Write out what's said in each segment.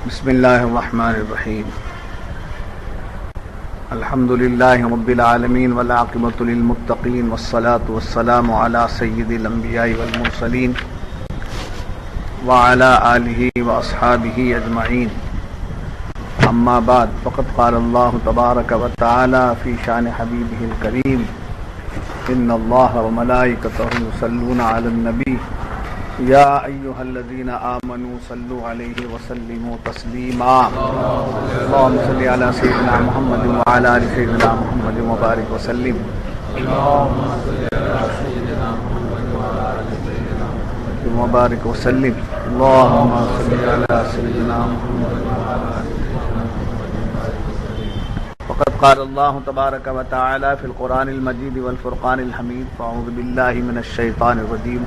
بسم اللہ الرحمن الرحیم الحمد للہ رب العالمین والعاقبۃ للمتقین والصلاة والسلام علی سید الانبیاء والمرسلین وعلی آلہ واصحابہ اجمعین اما بعد فقد قال اللہ تبارک وتعالی فی شان حبیبہ الکریم ان اللہ وملائکتہ یصلون علی النبی یا ایہا الذین آمنوا صلوا علیہ وسلموا تسلیما اللہم صلی علی سیدنا محمد وعلی آل سیدنا محمد وبارک وسلم وبارک وسلم اللہم صلی علی سیدنا محمد وقد قال اللہ تبارک وتعالی فی القرآن المجید والفرقان الحمید فاعوذ باللہ من الشیطان الرجیم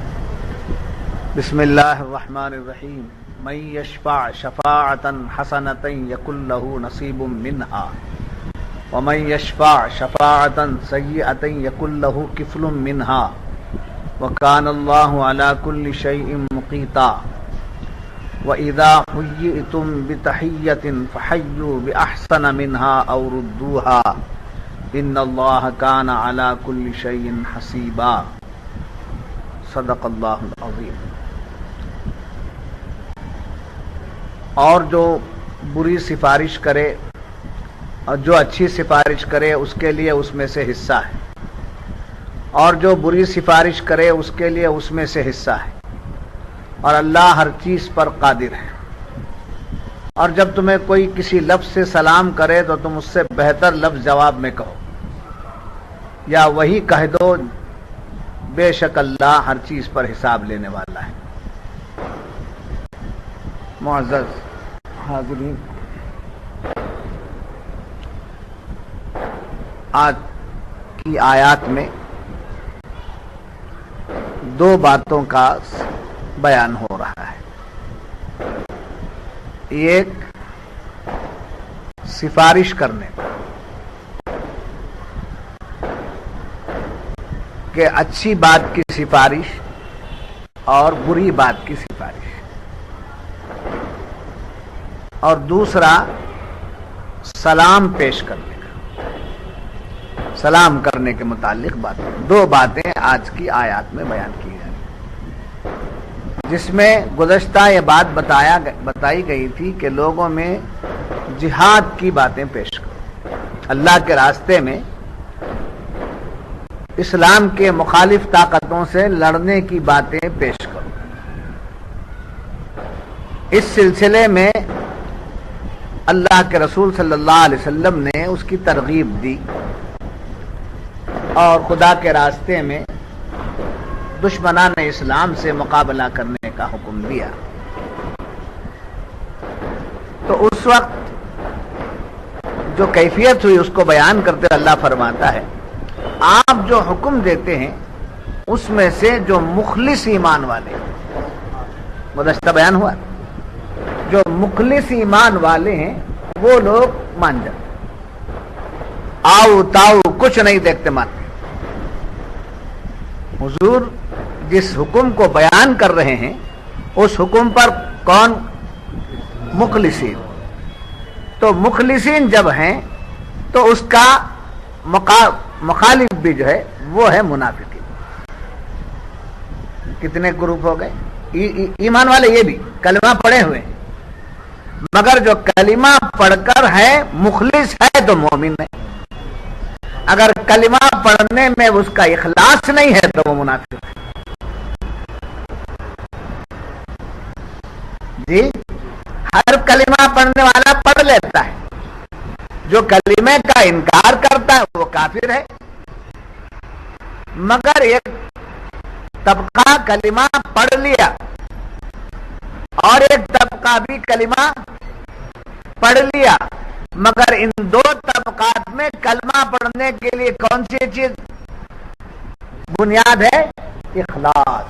بسم اللہ الرحمن الرحیم من یشفع شفاعتا حسنتا یکن له نصیب منها ومن یشفع شفاعتا سیئتا یکن له کفل منها وکان اللہ علی کل شیء مقیتا وَإِذَا حُيِّئْتُمْ بِتَحِيَّةٍ فَحَيُّوا بِأَحْسَنَ مِنْهَا أَوْ رُدُّوهَا إِنَّ اللَّهَ كَانَ عَلَى كُلِّ شَيْءٍ حَسِيبًا صدق اللہ العظیم۔ اور جو بری سفارش کرے اور جو اچھی سفارش کرے اس کے لیے اس میں سے حصہ ہے، اور جو بری سفارش کرے اس کے لیے اس میں سے حصہ ہے، اور اللہ ہر چیز پر قادر ہے۔ اور جب تمہیں کوئی کسی لفظ سے سلام کرے تو تم اس سے بہتر لفظ جواب میں کہو، یا وہی کہہ دو بے شک اللہ ہر چیز پر حساب لینے والا ہے۔ معزز حاضرین، آج کی آیات میں دو باتوں کا بیان ہو رہا ہے۔ ایک سفارش کرنے کہ اچھی بات کی سفارش اور بری بات کی سفارش، اور دوسرا سلام پیش کرنے کا، سلام کرنے کے متعلق باتیں، دو باتیں آج کی آیات میں بیان کی ہیں، جس میں گزشتہ یہ بات بتائی گئی تھی کہ لوگوں میں جہاد کی باتیں پیش کرو، اللہ کے راستے میں اسلام کے مخالف طاقتوں سے لڑنے کی باتیں پیش کرو۔ اس سلسلے میں اللہ کے رسول صلی اللہ علیہ وسلم نے اس کی ترغیب دی اور خدا کے راستے میں دشمنان اسلام سے مقابلہ کرنے کا حکم دیا۔ تو اس وقت جو کیفیت ہوئی اس کو بیان کرتے اللہ فرماتا ہے، آپ جو حکم دیتے ہیں اس میں سے جو مخلص ایمان والے، گزشتہ بیان ہوا، جو مخلص ایمان والے ہیں وہ لوگ مان جاتے، آؤ تاؤ کچھ نہیں دیکھتے، مانتے۔ حضور جس حکم کو بیان کر رہے ہیں اس حکم پر کون؟ مخلصین۔ تو مخلصین جب ہیں تو اس کا مخالف بھی جو ہے وہ ہے منافقین۔ کتنے گروپ ہو گئے؟ ایمان والے یہ بھی کلمہ پڑھے ہوئے ہیں، مگر جو کلمہ پڑھ کر ہے مخلص ہے تو مومن ہے، اگر کلمہ پڑھنے میں اس کا اخلاص نہیں ہے تو وہ منافق ہے۔ جی، ہر کلمہ پڑھنے والا پڑھ لیتا ہے، جو کلمے کا انکار کرتا ہے وہ کافر ہے، مگر ایک طبقہ کلمہ پڑھ لیا اور ایک طبقہ بھی کلمہ پڑھ لیا، مگر ان دو طبقات میں کلمہ پڑھنے کے لیے کون سی چیز بنیاد ہے؟ اخلاص۔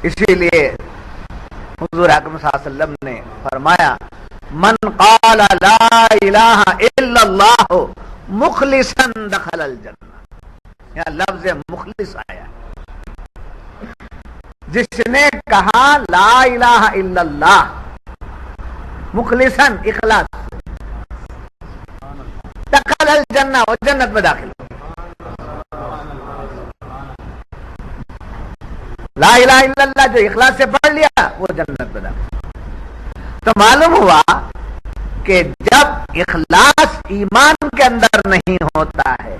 اسی لیے حضور اکرم صلی اللہ علیہ وسلم نے فرمایا، من قال لا الہ الا اللہ مخلصا دخل الجنہ، یہاں لفظ مخلص آیا، جس نے کہا لا الہ الا اللہ مخلصاً اخلاص دخل الجنہ، وہ جنت میں داخل. لا الہ الا اللہ جو اخلاص سے پڑھ لیا وہ جنت میں داخل. تو معلوم ہوا کہ جب اخلاص ایمان کے اندر نہیں ہوتا ہے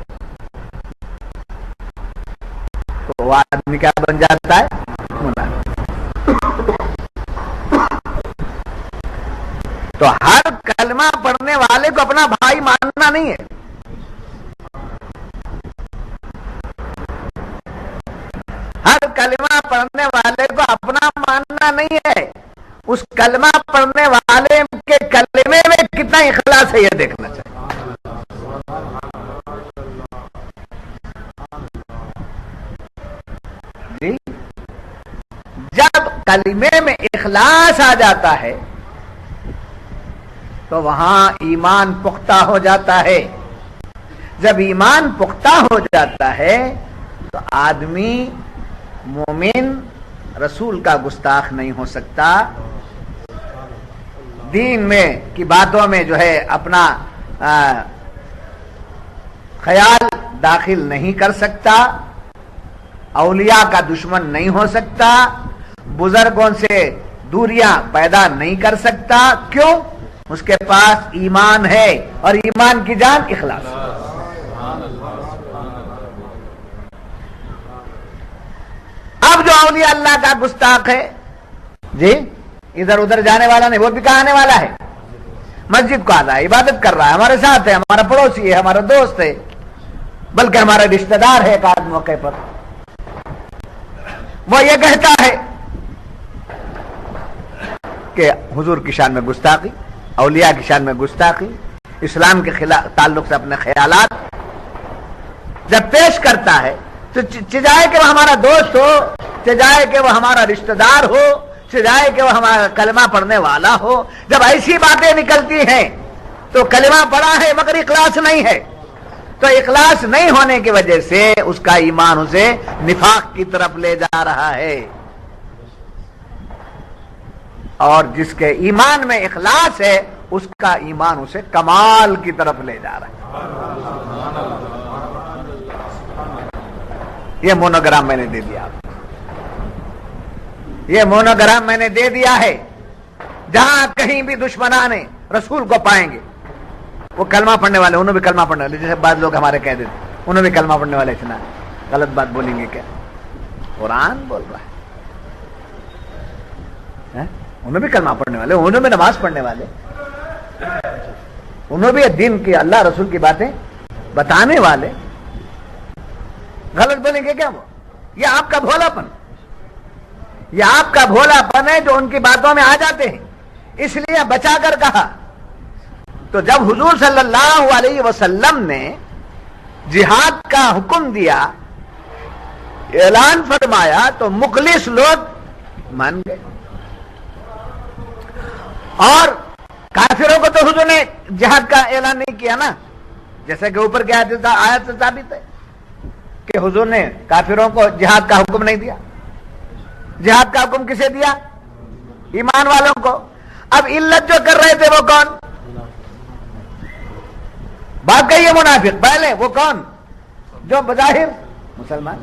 تو وہ آدمی کیا بن جاتا ہے؟ تو ہر کلمہ پڑھنے والے کو اپنا بھائی ماننا نہیں ہے. ہر کلمہ پڑھنے والے کو اپنا ماننا نہیں ہے. اس کلمہ پڑھنے والے کے کلمے میں کتنا اخلاص ہے یہ دیکھنا چاہیے. جی جب کلمے میں اخلاص آ جاتا ہے تو وہاں ایمان پختہ ہو جاتا ہے. جب ایمان پختہ ہو جاتا ہے تو آدمی مومن رسول کا گستاخ نہیں ہو سکتا. دین میں کی باتوں میں جو ہے اپنا خیال داخل نہیں کر سکتا. اولیاء کا دشمن نہیں ہو سکتا. بزرگوں سے دوریاں پیدا نہیں کر سکتا. کیوں؟ اس کے پاس ایمان ہے اور ایمان کی جان اخلاص. اب جو اولیاء اللہ کا گستاخ ہے جی ادھر ادھر جانے والا نہیں، وہ بھی کہاں آنے والا ہے؟ مسجد کو آتا ہے، عبادت کر رہا ہے، ہمارے ساتھ ہے، ہمارا پڑوسی ہے، ہمارا دوست ہے، بلکہ ہمارا رشتہ دار ہے. ایک آدھ موقع پر وہ یہ کہتا ہے کہ حضور کی شان میں گستاخی، اولیاء کی شان میں گستاخی، اسلام کے خلاف تعلق سے اپنے خیالات جب پیش کرتا ہے تو چاہے کہ وہ ہمارا دوست ہو، چاہے کہ وہ ہمارا رشتہ دار ہو، چاہے کہ وہ ہمارا کلمہ پڑھنے والا ہو، جب ایسی باتیں نکلتی ہیں تو کلمہ پڑھا ہے مگر اخلاص نہیں ہے. تو اخلاص نہیں ہونے کی وجہ سے اس کا ایمان اسے نفاق کی طرف لے جا رہا ہے. اور جس کے ایمان میں اخلاص ہے اس کا ایمان اسے کمال کی طرف لے جا رہا ہے. یہ مونوگرام میں نے دے دیا آپ کو. یہ مونوگرام میں نے دے دیا ہے. جہاں کہیں بھی دشمنان رسول کو پائیں گے وہ کلمہ پڑھنے والے، انہوں بھی کلمہ پڑھنے والے، جیسے بعض لوگ ہمارے کہہ دیتے انہوں بھی کلمہ پڑھنے والے، اتنا غلط بات بولیں گے کیا؟ قرآن بول رہا ہے. انہوں بھی کلمہ پڑھنے والے، انہوں بھی نماز پڑھنے والے، انہوں بھی دین کی اللہ رسول کی باتیں بتانے والے، غلط بولیں گے کیا؟ وہ یہ آپ کا بھولاپن، یہ آپ کا بھولاپن ہے جو ان کی باتوں میں آ جاتے ہیں. اس لیے بچا کر کہا. تو جب حضور صلی اللہ علیہ وسلم نے جہاد کا حکم دیا، اعلان فرمایا تو مخلص لوگ مان گئے. اور کافروں کو تو حضور نے جہاد کا اعلان نہیں کیا نا، جیسے کہ اوپر کیا آیت سے ثابت ہے کہ حضور نے کافروں کو جہاد کا حکم نہیں دیا. جہاد کا حکم کسے دیا؟ ایمان والوں کو. اب علت جو کر رہے تھے وہ کون؟ بات کہیے منافق. پہلے وہ کون؟ جو بظاہر مسلمان،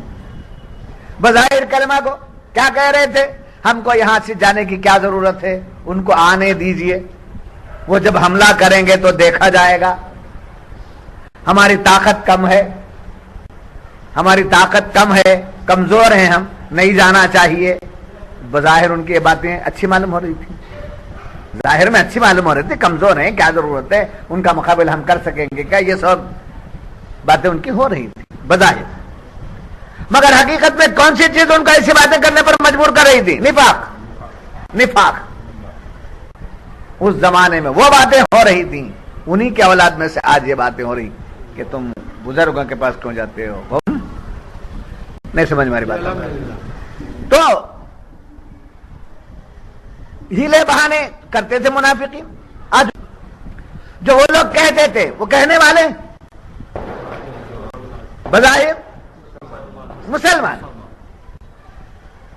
بظاہر کلمہ کو کیا کہہ رہے تھے؟ ہم کو یہاں سے جانے کی کیا ضرورت ہے، ان کو آنے دیجئے، وہ جب حملہ کریں گے تو دیکھا جائے گا، ہماری طاقت کم ہے، ہماری طاقت کم ہے، کمزور ہیں ہم، نہیں جانا چاہیے. بظاہر ان کی یہ باتیں اچھی معلوم ہو رہی تھی، ظاہر میں اچھی معلوم ہو رہی تھی، کمزور ہیں، کیا ضرورت ہے، ان کا مقابلہ ہم کر سکیں گے کیا، یہ سب باتیں ان کی ہو رہی تھی بظاہر. مگر حقیقت میں کون سی چیز ان کو ایسی باتیں کرنے پر مجبور کر رہی تھی؟ نفاق. نفاق. اس زمانے میں وہ باتیں ہو رہی تھیں، انہی کے اولاد میں سے آج یہ باتیں ہو رہی کہ تم بزرگوں کے پاس کیوں جاتے ہو. نہیں سمجھ ہماری بات. تو ہیلے بہانے کرتے تھے منافقین. آج جو وہ لوگ کہتے تھے وہ کہنے والے بظاہر مسلمان.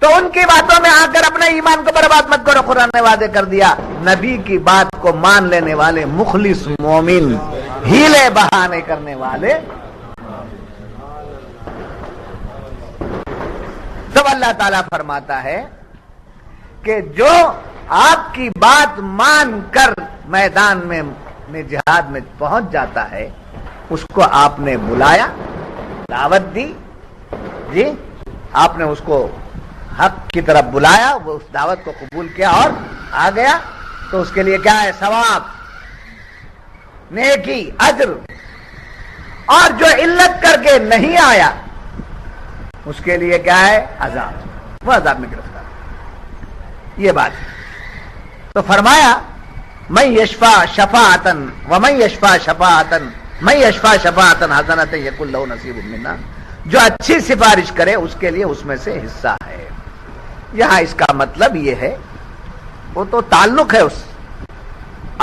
تو تو ان کی باتوں میں آ کر اپنے ایمان کو برباد مت کرو. قرآن نے واضح کر دیا نبی کی بات کو مان لینے والے مخلص مومن، ہیلے بہانے کرنے والے. تو اللہ تعالیٰ فرماتا ہے کہ جو آپ کی بات مان کر میدان میں جہاد میں پہنچ جاتا ہے اس کو آپ نے بلایا، دعوت دی، جی آپ نے اس کو حق کی طرف بلایا، وہ اس دعوت کو قبول کیا اور آ گیا، تو اس کے لیے کیا ہے؟ ثواب، نیکی، اجر. اور جو علت کر کے نہیں آیا اس کے لیے کیا ہے؟ عذاب، وہ عذاب میں گرفتار. یہ بات ہے. تو فرمایا من یشفع شفاعتا ومن یشفع شفاعتا من یشفع شفاعتا حسنۃ یکن لہ نصیب منہا، جو اچھی سفارش کرے اس کے لیے اس میں سے حصہ ہے. یہاں اس کا مطلب یہ ہے، وہ تو تعلق ہے اس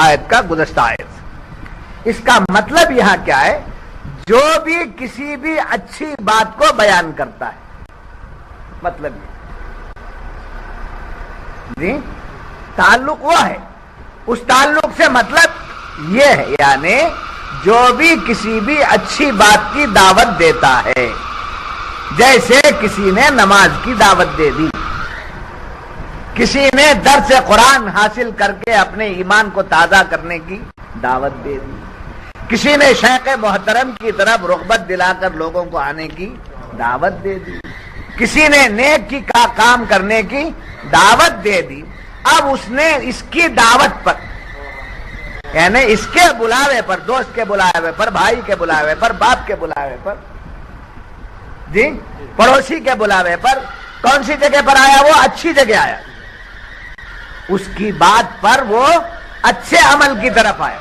آیت کا گزشتہ آیت سے. اس کا مطلب یہاں کیا ہے؟ جو بھی کسی بھی اچھی بات کو بیان کرتا ہے، مطلب یہ جی تعلق وہ ہے. اس تعلق سے مطلب یہ ہے، یعنی جو بھی کسی بھی اچھی بات کی دعوت دیتا ہے، جیسے کسی نے نماز کی دعوت دے دی، کسی نے درس قرآن حاصل کر کے اپنے ایمان کو تازہ کرنے کی دعوت دے دی، کسی نے شیخ محترم کی طرف رغبت دلا کر لوگوں کو آنے کی دعوت دے دی، کسی نے نیک کی کام کرنے کی دعوت دے دی. اب اس نے اس کی دعوت پر، یعنی اس کے بلاوے پر، دوست کے بلاوے پر، بھائی کے بلاوے پر، باپ کے بلاوے پر، جی پڑوسی کے بلاوے پر، کون سی جگہ پر آیا؟ وہ اچھی جگہ آیا. اس کی بات پر وہ اچھے عمل کی طرف آیا.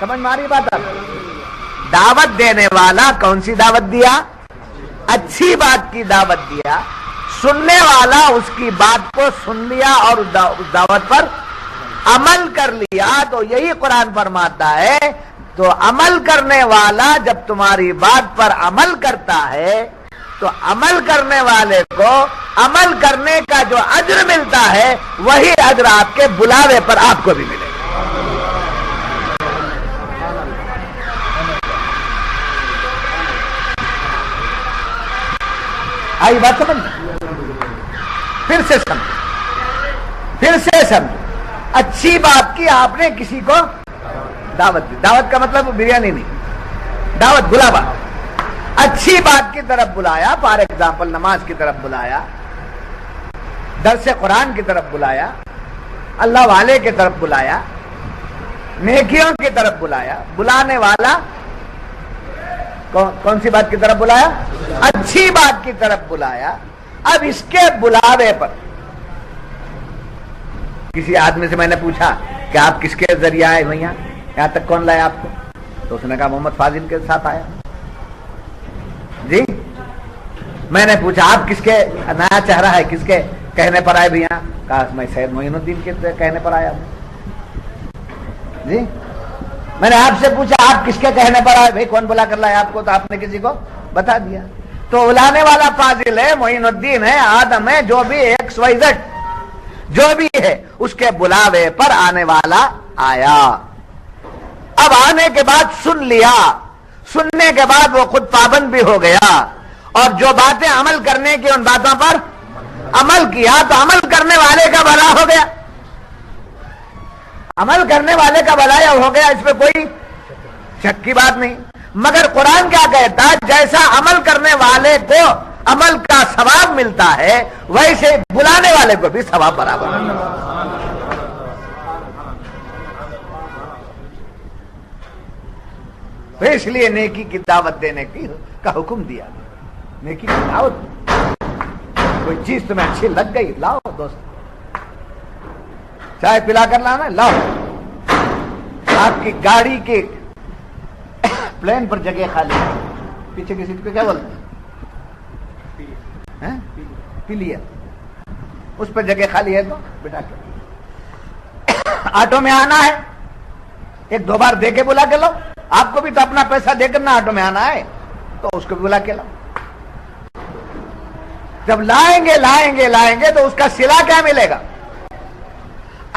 سمجھ میں آ رہی بات؟ آپ دعوت دینے والا کون سی دعوت دیا؟ اچھی بات کی دعوت دیا. سننے والا اس کی بات کو سن لیا اور اس دعوت پر عمل کر لیا. تو یہی قرآن فرماتا ہے، تو عمل کرنے والا جب تمہاری بات پر عمل کرتا ہے تو عمل کرنے والے کو عمل کرنے کا جو اجر ملتا ہے وہی اجر آپ کے بلاوے پر آپ کو بھی ملے گا. آئی بات سمجھ؟ پھر سے سمجھو. اچھی بات کی آپ نے کسی کو دعوت دی. دعوت کا مطلب بریانی نہیں، دعوت بلاوا. اچھی بات کی طرف بلایا، فار ایگزامپل نماز کی طرف بلایا، درس قرآن کی طرف بلایا، اللہ والے کی طرف بلایا، نیکیوں کی طرف بلایا. بلانے والا کون سی بات کی طرف بلایا؟ اچھی بات کی طرف بلایا. اب اس کے بلاوے پر کسی آدمی سے میں نے پوچھا کہ آپ کس کے ذریعے آئے بھیا، یہاں تک کون لائے آپ کو؟ تو اس نے کہا محمد فاضل کے ساتھ آیا. جی میں نے پوچھا آپ کس کے نیا چہرہ ہے، کس کے کہنے پر آئے بھیا؟ کہا میں سید معین الدین کے کہنے پر آیا ہوں. جی میں نے آپ سے پوچھا آپ کس کے کہنے پر آئے بھائی، کون بلا کر لائے آپ کو؟ تو آپ نے کسی کو بتا دیا. تو بلانے والا فاضل ہے، معین الدین ہے، آدم ہے، جو بھی ایکس وائی زیڈ جو بھی ہے، اس کے بلاوے پر آنے والا آیا. اب آنے کے بعد سن لیا، سننے کے بعد وہ خود پابند بھی ہو گیا اور جو باتیں عمل کرنے کی ان باتوں پر عمل کیا، تو عمل کرنے والے کا بھلا ہو گیا. عمل کرنے والے کا بھلا ہو گیا، اس میں کوئی شک کی بات نہیں. مگر قرآن کیا کہتا ہے؟ جیسا عمل کرنے والے کو عمل کا ثواب ملتا ہے ویسے بلانے والے کو بھی ثواب برابر ملتا ہے. تو اس لیے نیکی کی دعوت دینے کا حکم دیا. نیکی کی دعوت، کوئی چیز تمہیں اچھی لگ گئی لاؤ دوست، چائے پلا کر لانا لاؤ. آپ کی گاڑی کے پلین پر جگہ خالی، پیچھے کی سیٹ پہ کیا بولتے ہیں پلیر، اس پہ جگہ خالی ہے تو بٹھا کے. آٹو میں آنا ہے، ایک دو بار دے کے بلا کے لو. آپ کو بھی تو اپنا پیسہ دے کر نہ آٹو میں آنا ہے، تو اس کو بھی بلا کے لاؤ. جب لائیں گے تو اس کا صلہ کیا ملے گا؟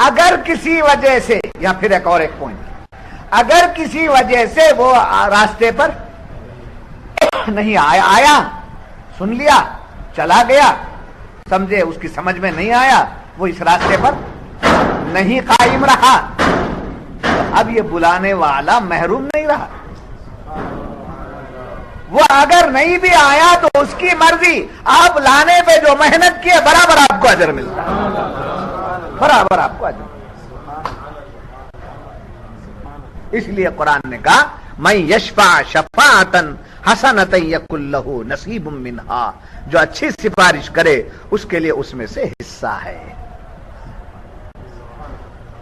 اگر کسی وجہ سے، یا پھر ایک پوائنٹ، اگر کسی وجہ سے وہ راستے پر نہیں آیا، سن لیا، چلا گیا، سمجھے اس کی سمجھ میں نہیں آیا، وہ اس راستے پر نہیں قائم رہا، اب یہ بلانے والا محروم نہیں رہا۔ وہ اگر نہیں بھی آیا تو اس کی مرضی، آپ لانے پہ جو محنت کی ہے برابر آپ کو اجر ملتا ہے، برابر آپ کو اجر۔ اس لیے قرآن نے کہا من یشفع شفاعتا حسنۃ یکن لہ نصیب منہا، جو اچھی سفارش کرے اس کے لیے اس میں سے حصہ ہے۔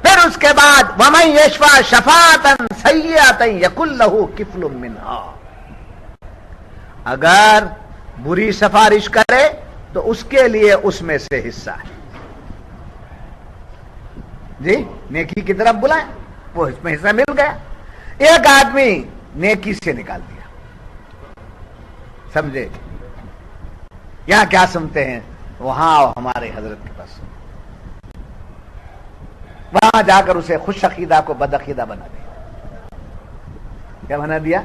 پھر اس کے بعد ومن یشفع شفاعتا سیئۃ یکن لہ کفل منہا، اگر بری سفارش کرے تو اس کے لیے اس میں سے حصہ ہے۔ جی نیکی کی طرف بلائیں، وہ اس میں حصہ مل گیا۔ ایک آدمی نیکی سے نکال دیا، سمجھے؟ یہاں کیا سنتے ہیں؟ وہاں ہمارے حضرت کے پاس، وہاں جا کر اسے خوش عقیدہ کو بد عقیدہ بنا دیا۔ کیا بنا دیا؟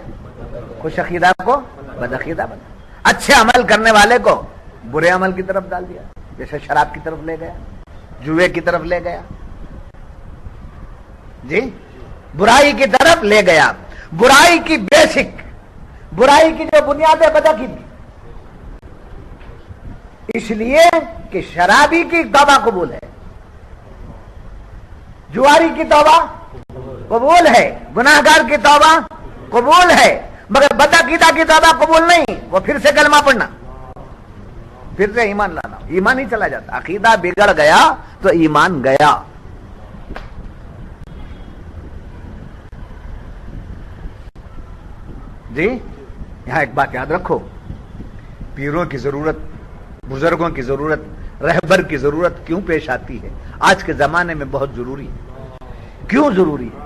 خوش عقیدہ کو بد عقیدہ بنا، اچھے عمل کرنے والے کو برے عمل کی طرف ڈال دیا، جیسے شراب کی طرف لے گیا، جوئے کی طرف لے گیا، جی برائی کی طرف لے گیا۔ برائی کی بیسک، برائی کی جو بنیاد ہے بدعقیدگی، اس لیے کہ شرابی کی توبہ قبول ہے، جواری کی توبہ قبول ہے، گناہگار کی توبہ قبول ہے، مگر بدعقیدہ کی توبہ قبول نہیں، وہ پھر سے کلمہ پڑھنا، پھر سے ایمان لانا، ایمان ہی چلا جاتا۔ عقیدہ بگڑ گیا تو ایمان گیا۔ جی یہاں ایک بات یاد رکھو، پیروں کی ضرورت، بزرگوں کی ضرورت، رہبر کی ضرورت کیوں پیش آتی ہے؟ آج کے زمانے میں بہت ضروری ہے۔ کیوں ضروری ہے؟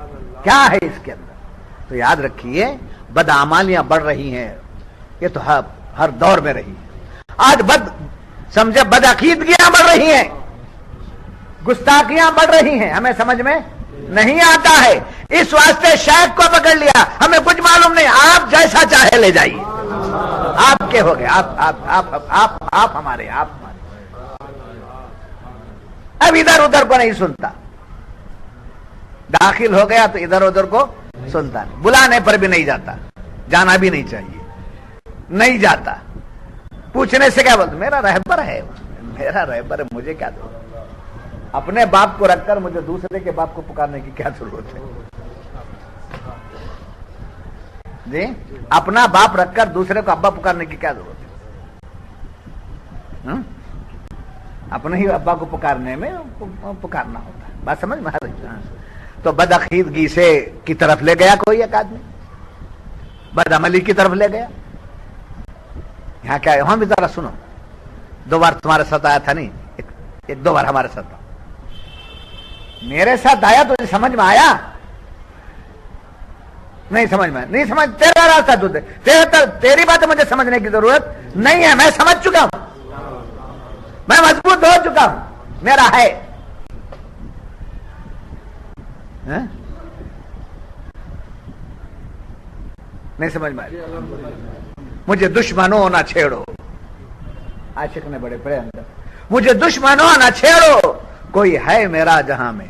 کیا ہے اس کے اندر؟ تو یاد رکھیے بدعمالیاں بڑھ رہی ہیں، یہ تو ہر دور میں رہی ہے۔ آج سمجھے بدعقیدگیاں بڑھ رہی ہیں، گستاخیاں بڑھ رہی ہیں، ہمیں سمجھ میں نہیں آتا ہے، اس واسطے شیخ کو پکڑ لیا، ہمیں کچھ معلوم نہیں، آپ جیسا چاہے لے جائیے، آپ کے ہو گئے، آپ ہمارے، اب ادھر ادھر کو نہیں سنتا، داخل ہو گیا تو ادھر ادھر کو سنتا نہیں، بلانے پر بھی نہیں جاتا، جانا بھی نہیں چاہیے، نہیں جاتا، پوچھنے سے کیا بولتا؟ میرا رہبر ہے، میرا رہبر ہے، مجھے کیا ضرورت؟ اپنے باپ کو رکھ کر مجھے دوسرے کے باپ کو پکارنے کی کیا ضرورت ہے؟ جی اپنا باپ رکھ کر دوسرے کو ابا پکارنے کی کیا ضرورت ہے؟ اپنے ہی ابا کو پکارنے میں پکارنا ہوتا ہے، بات سمجھ میں آ رہی ہے؟ تو بدعقیدگی سے کی طرف لے گیا کوئی ایک آدمی، بدعملی کی طرف لے گیا۔ یہاں کیا ہے؟ وہاں بھی ذرا سنو، 2 بار تمہارے ساتھ آیا تھا نہیں، ایک 2 بار ہمارے ساتھ، میرے ساتھ آیا تو سمجھ میں آیا؟ نہیں سمجھ میں نہیں، سمجھ تیرا راستہ تو تیری بات مجھے سمجھنے کی ضرورت نہیں ہے، میں سمجھ چکا ہوں، میں مضبوط ہو چکا ہوں، میرا ہے۔ نہیں سمجھ میں آیا؟ مجھے دشمنوں نہ چھیڑو، عاشق نے بڑے پڑے اندر، مجھے دشمنوں نہ چھیڑو، کوئی ہے میرا جہاں میں،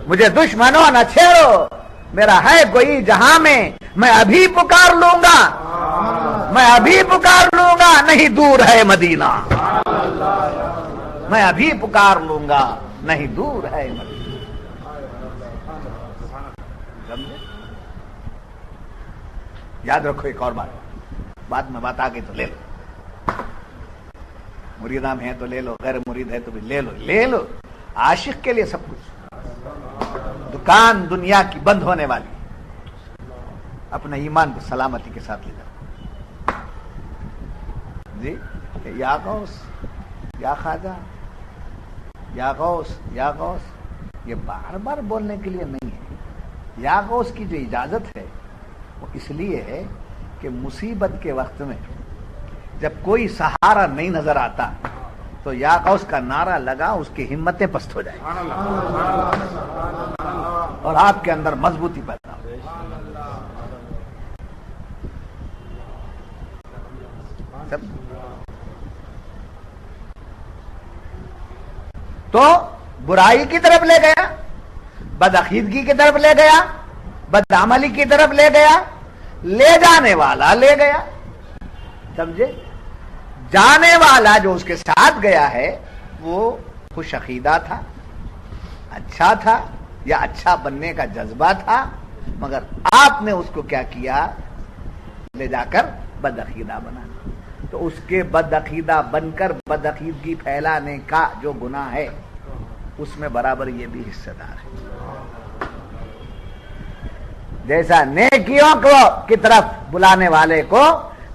مجھے دشمنوں نہ چھیڑو، میرا ہے کوئی جہاں میں ابھی پکار لوں گا، میں ابھی پکار لوں گا، نہیں دور ہے مدینہ، میں ابھی پکار لوں گا، نہیں دور ہے مدینہ۔ یاد رکھو ایک اور بات میں بات آگے تو لے لو، مریدام ہے تو لے لو، غیر مرید ہے تو بھی لے لو، عاشق کے لیے سب کچھ، دکان دنیا کی بند ہونے والی، اپنے ایمان کو سلامتی کے ساتھ لے جاؤ۔ جی یا غوث یا خواجہ یا غوث یا غوث، یہ بار بار بولنے کے لیے نہیں ہے۔ یا غوث کی جو اجازت ہے وہ اس لیے ہے کہ مصیبت کے وقت میں جب کوئی سہارا نہیں نظر آتا تو یا غوث کا نعرہ لگا، اس کی ہمتیں پست ہو جائیں اور آپ کے اندر مضبوطی پیدا ہو۔ تو برائی کی طرف لے گیا، بدعقیدگی کی طرف لے گیا، بدعملی کی طرف لے گیا، لے جانے والا لے گیا، سمجھے؟ جانے والا جو اس کے ساتھ گیا ہے وہ خوش عقیدہ تھا، اچھا تھا، یا اچھا بننے کا جذبہ تھا، مگر آپ نے اس کو کیا کیا؟ لے جا کر بدعقیدہ بنا۔ تو اس کے بدعقیدہ بن کر بدعقیدگی پھیلانے کا جو گناہ ہے اس میں برابر یہ بھی حصہ دار ہے۔ جیسا نیکیوں کی طرف بلانے والے کو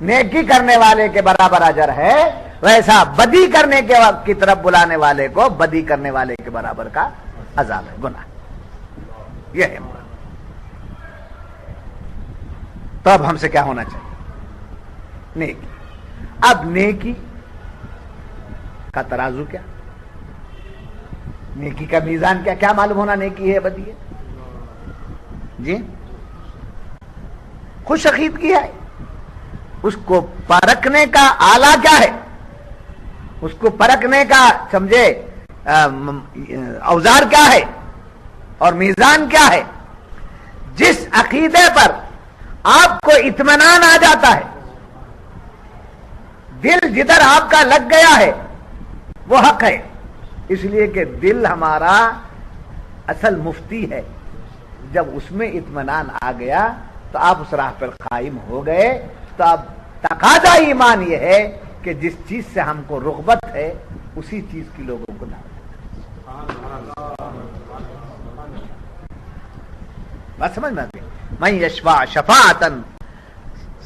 نیکی کرنے والے کے برابر اجر ہے، ویسا بدی کرنے کی طرف بلانے والے کو بدی کرنے والے کے برابر کا عذاب ہے، گناہ۔ یہ ہے مراد۔ تو اب ہم سے کیا ہونا چاہیے؟ نیکی۔ اب نیکی کا ترازو کیا؟ نیکی کا میزان کیا؟ کیا معلوم ہونا نیکی ہے بدی ہے؟ جی خوش عقیدگی ہے، اس کو پرکھنے کا آلہ کیا ہے؟ اس کو پرکھنے کا سمجھے اوزار کیا ہے اور میزان کیا ہے؟ جس عقیدے پر آپ کو اطمینان آ جاتا ہے، دل جدھر آپ کا لگ گیا ہے وہ حق ہے، اس لیے کہ دل ہمارا اصل مفتی ہے۔ جب اس میں اطمینان آ گیا تو آپ اس راہ پر قائم ہو گئے۔ تو اب تقاضا ایمان یہ ہے کہ جس چیز سے ہم کو رغبت ہے اسی چیز کی لوگوں کو دعوت۔ بات سمجھ میں آتی؟ من یشفع شفاعتا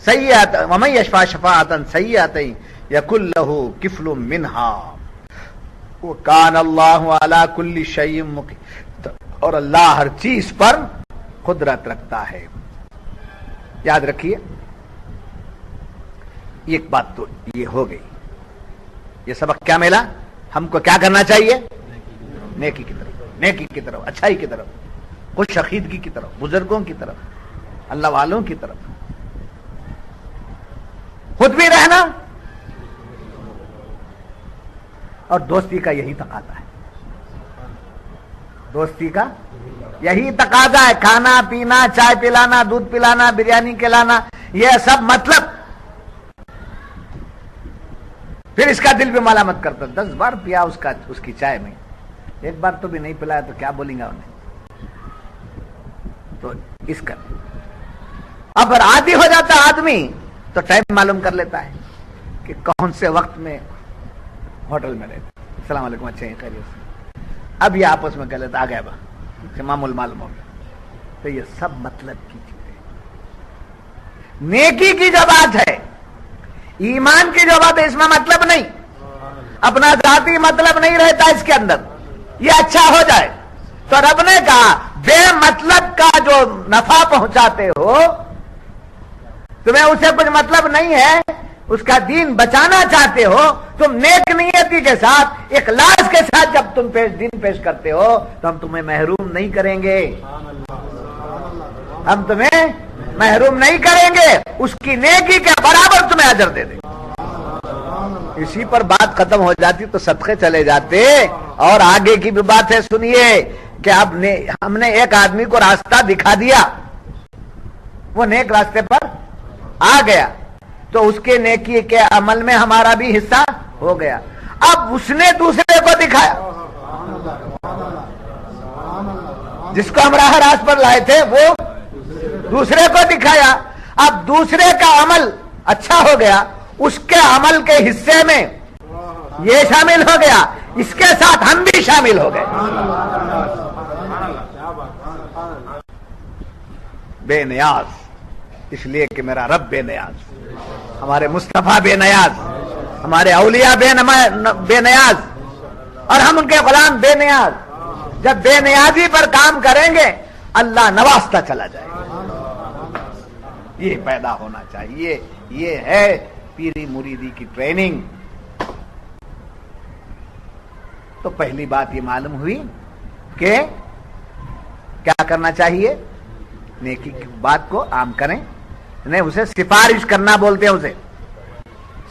سیئۃ ومن یشفع شفاعتا سیئۃ یکن لہ کفل منها وکان اللہ علی کل شیء مقیت، اور اللہ ہر چیز پر قدرت رکھتا ہے۔ یاد رکھیے ایک بات تو یہ ہو گئی، یہ سبق کیا ملا؟ ہم کو کیا کرنا چاہیے؟ نیکی کی طرف، نیکی کی طرف، اچھائی کی طرف، خوش عقیدگی کی طرف، بزرگوں کی طرف، اللہ والوں کی طرف، خود بھی رہنا اور دوستی کا یہی تقاضا ہے۔ دوستی کا یہی تقاضا ہے، کھانا پینا، چائے پلانا، دودھ پلانا، بریانی کھلانا، یہ سب مطلب۔ پھر اس کا دل بھی ملامت کرتا، 10 بار پیا اس کی چائے میں، ایک بار تو بھی نہیں پلایا تو کیا بولیں گا انہیں؟ تو اس کا اب عادی ہو جاتا آدمی تو ٹائم معلوم کر لیتا ہے کہ کون سے وقت میں ہوٹل میں رہتا۔ السلام علیکم، اچھے ہیں، خیریت سے؟ اب یہ آپس میں کہہ لیتا آ گیا با معمول معلوم ہو گیا۔ تو یہ سب مطلب کی چیزیں، نیکی کی جو بات ہے، ایمان کی جو بات ہے، اس میں مطلب نہیں، اپنا ذاتی مطلب نہیں رہتا اس کے اندر، یہ اچھا ہو جائے۔ تو رب نے کہا بے مطلب کا جو نفع پہنچاتے ہو، تمہیں اسے کچھ مطلب نہیں ہے، اس کا دین بچانا چاہتے ہو، تم نیک نیتی کے ساتھ، اخلاص کے ساتھ جب تم دین پیش کرتے ہو تو ہم تمہیں محروم نہیں کریں گے، ہم تمہیں محروم نہیں کریں گے، اس کی نیکی کے برابر تمہیں اجر دے دیں۔ اسی پر بات ختم ہو جاتی تو صدقے چلے جاتے۔ اور آگے کی بھی بات ہے، سنیے کہ اب ہم نے ایک آدمی کو راستہ دکھا دیا، وہ نیک راستے پر آ گیا، تو اس کے نیکی کے عمل میں ہمارا بھی حصہ ہو گیا۔ اب اس نے دوسرے کو دکھایا، جس کو ہم راہ راست پر لائے تھے وہ دوسرے کو دکھایا۔ اب دوسرے کا عمل اچھا ہو گیا، اس کے عمل کے حصے میں یہ شامل ہو گیا، اس کے ساتھ ہم بھی شامل ہو گئے۔ بے نیاز، اس لیے کہ میرا رب بے نیاز، ہمارے مصطفیٰ بے نیاز، ہمارے اولیاء بے نیاز، اور ہم ان کے غلام بے نیاز۔ جب بے نیازی پر کام کریں گے اللہ نوازتا چلا جائے گا۔ یہ پیدا ہونا چاہیے. یہ ہے پیری مریدی کی ٹریننگ. تو پہلی بات یہ معلوم ہوئی کہ کیا کرنا چاہیے؟ نیکی کی بات کو عام کریں. نہیں، اسے سفارش کرنا بولتے ہیں. اسے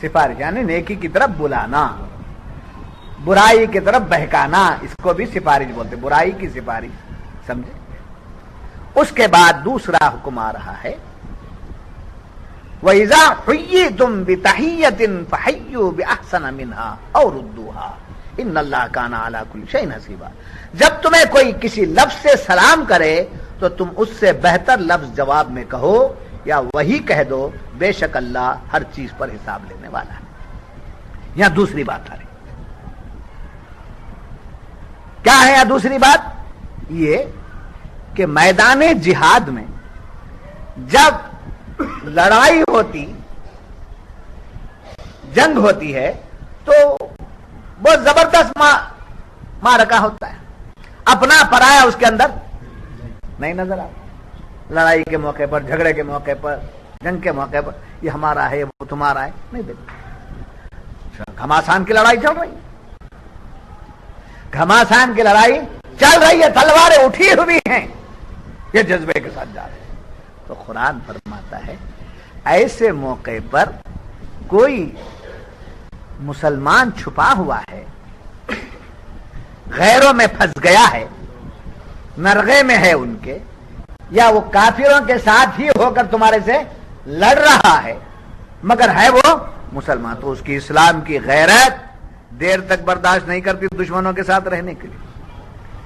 سفارش یعنی نیکی کی طرف بلانا، برائی کی طرف بہکانا، اس کو بھی سفارش بولتے، برائی کی سفارش. سمجھے؟ اس کے بعد دوسرا حکم آ رہا ہے وَإِذَا حُيِّيتُم بِتَحِيَّةٍ فَحَيُّوا بِأَحْسَنَ مِنْهَا أَوْ رُدُّوهَا إِنَّ اللَّهَ كَانَ عَلَى كُلِّ شَيْءٍ حَسِيبًا. جب تمہیں کوئی کسی لفظ سے سلام کرے تو تم اس سے بہتر لفظ جواب میں کہو یا وہی کہہ دو، بے شک اللہ ہر چیز پر حساب لینے والا ہے. یہاں دوسری بات آ رہی. کیا ہے یہاں دوسری بات؟ یہ کہ میدان جہاد میں جب لڑائی ہوتی، جنگ ہوتی ہے، تو بہت زبردست معرکہ ہوتا ہے. اپنا پرایا اس کے اندر نہیں نظر آتا. لڑائی کے موقع پر، جھگڑے کے موقع پر، جنگ کے موقع پر یہ ہمارا ہے، وہ تمہارا ہے، نہیں دیکھتے. گھماسان کی لڑائی چل رہی ہے، گھماسان کی لڑائی چل رہی ہے، تلواریں اٹھی ہوئی ہیں، یہ جذبے کے ساتھ جا رہے ہیں. تو قرآن فرماتا ہے ایسے موقع پر کوئی مسلمان چھپا ہوا ہے، غیروں میں پھنس گیا ہے، نرغے میں ہے ان کے، یا وہ کافروں کے ساتھ ہی ہو کر تمہارے سے لڑ رہا ہے مگر ہے وہ مسلمان، تو اس کی اسلام کی غیرت دیر تک برداشت نہیں کرتی دشمنوں کے ساتھ رہنے کے لیے.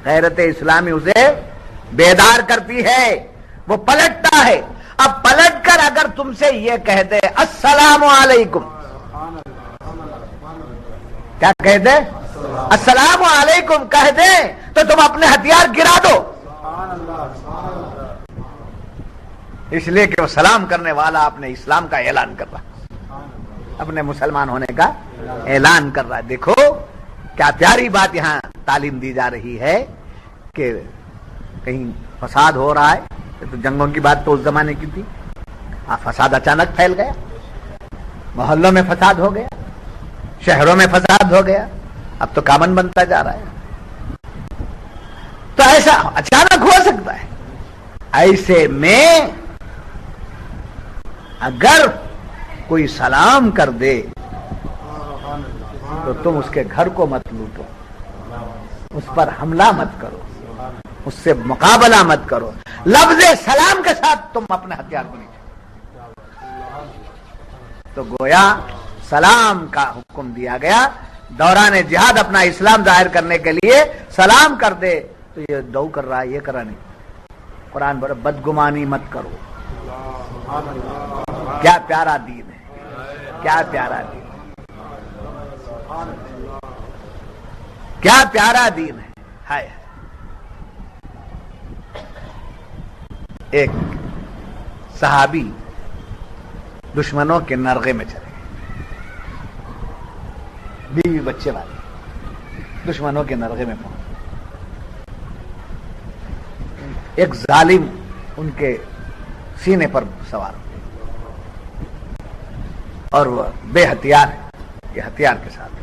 غیرت اسلامی اسے بیدار کرتی ہے، وہ پلٹتا ہے. اب پلٹ کر اگر تم سے یہ کہہ دے السلام علیکم، کیا کہہ دے؟ السلام علیکم کہہ دے تو تم اپنے ہتھیار گرا دو، اس لیے کہ وہ سلام کرنے والا اپنے اسلام کا اعلان کر رہا، اپنے مسلمان ہونے کا اعلان کر رہا ہے. دیکھو کیا پیاری بات یہاں تعلیم دی جا رہی ہے کہ کہیں فساد ہو رہا ہے. تو جنگوں کی بات تو اس زمانے کی تھی، فساد اچانک پھیل گیا، محلوں میں فساد ہو گیا، شہروں میں فساد ہو گیا، اب تو کامن بنتا جا رہا ہے. تو ایسا اچانک ہو سکتا ہے. ایسے میں اگر کوئی سلام کر دے تو تم اس کے گھر کو مت لوٹو، اس پر حملہ مت کرو، اس سے مقابلہ مت کرو. لفظ سلام کے ساتھ تم اپنے ہتھیار کو نیچے. تو گویا سلام کا حکم دیا گیا. دوران جہاد اپنا اسلام ظاہر کرنے کے لیے سلام کر دے تو یہ دو کر رہا ہے، یہ کرا نہیں. قرآن بڑا بدگمانی مت کرو. کیا پیارا دین ہے، کیا پیارا دین ہے، کیا پیارا دین ہے. ہائے ایک صحابی دشمنوں کے نرغے میں چلے گئے، بیوی بچے والے دشمنوں کے نرغے میں پہنچے. ایک ظالم ان کے سینے پر سوار ہو اور وہ بے ہتھیار ہے، یہ ہتھیار کے ساتھ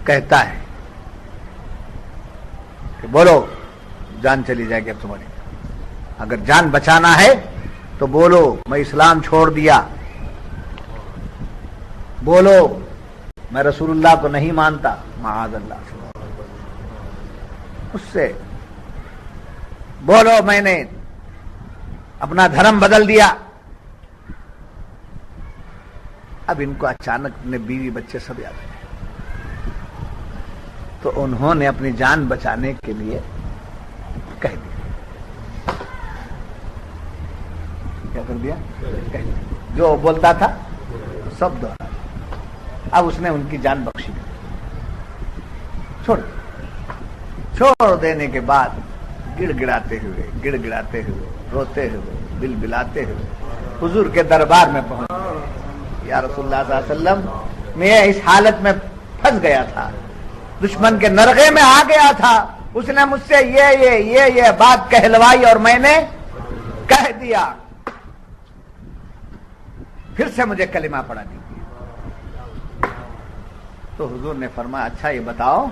کہتا ہے کہ بولو جان چلی جائے گی اب تمہاری، اگر جان بچانا ہے تو بولو میں اسلام چھوڑ دیا، بولو میں رسول اللہ کو نہیں مانتا، معاذ اللہ، اس سے بولو میں نے اپنا دھرم بدل دیا. اب ان کو اچانک اپنے بیوی بچے سب یاد آئے، تو انہوں نے اپنی جان بچانے کے لیے کہہ دیا. کیا کر دیا؟ جو بولتا تھا سب دوہرا. اب اس نے ان کی جان بخشی، چھوڑ دینے کے بعد گڑ گڑاتے ہوئے روتے ہوئے بل بلاتے ہوئے حضور کے دربار میں پہنچ گئے. یا رسول اللہ صلی اللہ علیہ وسلم، میں اس حالت میں پھنس گیا تھا، دشمن کے نرغے میں آ گیا تھا، اس نے مجھ سے یہ بات کہلوائی اور میں نے کہہ دیا. پھر سے مجھے کلمہ پڑھا دیجیے. تو حضور نے فرمایا اچھا یہ بتاؤ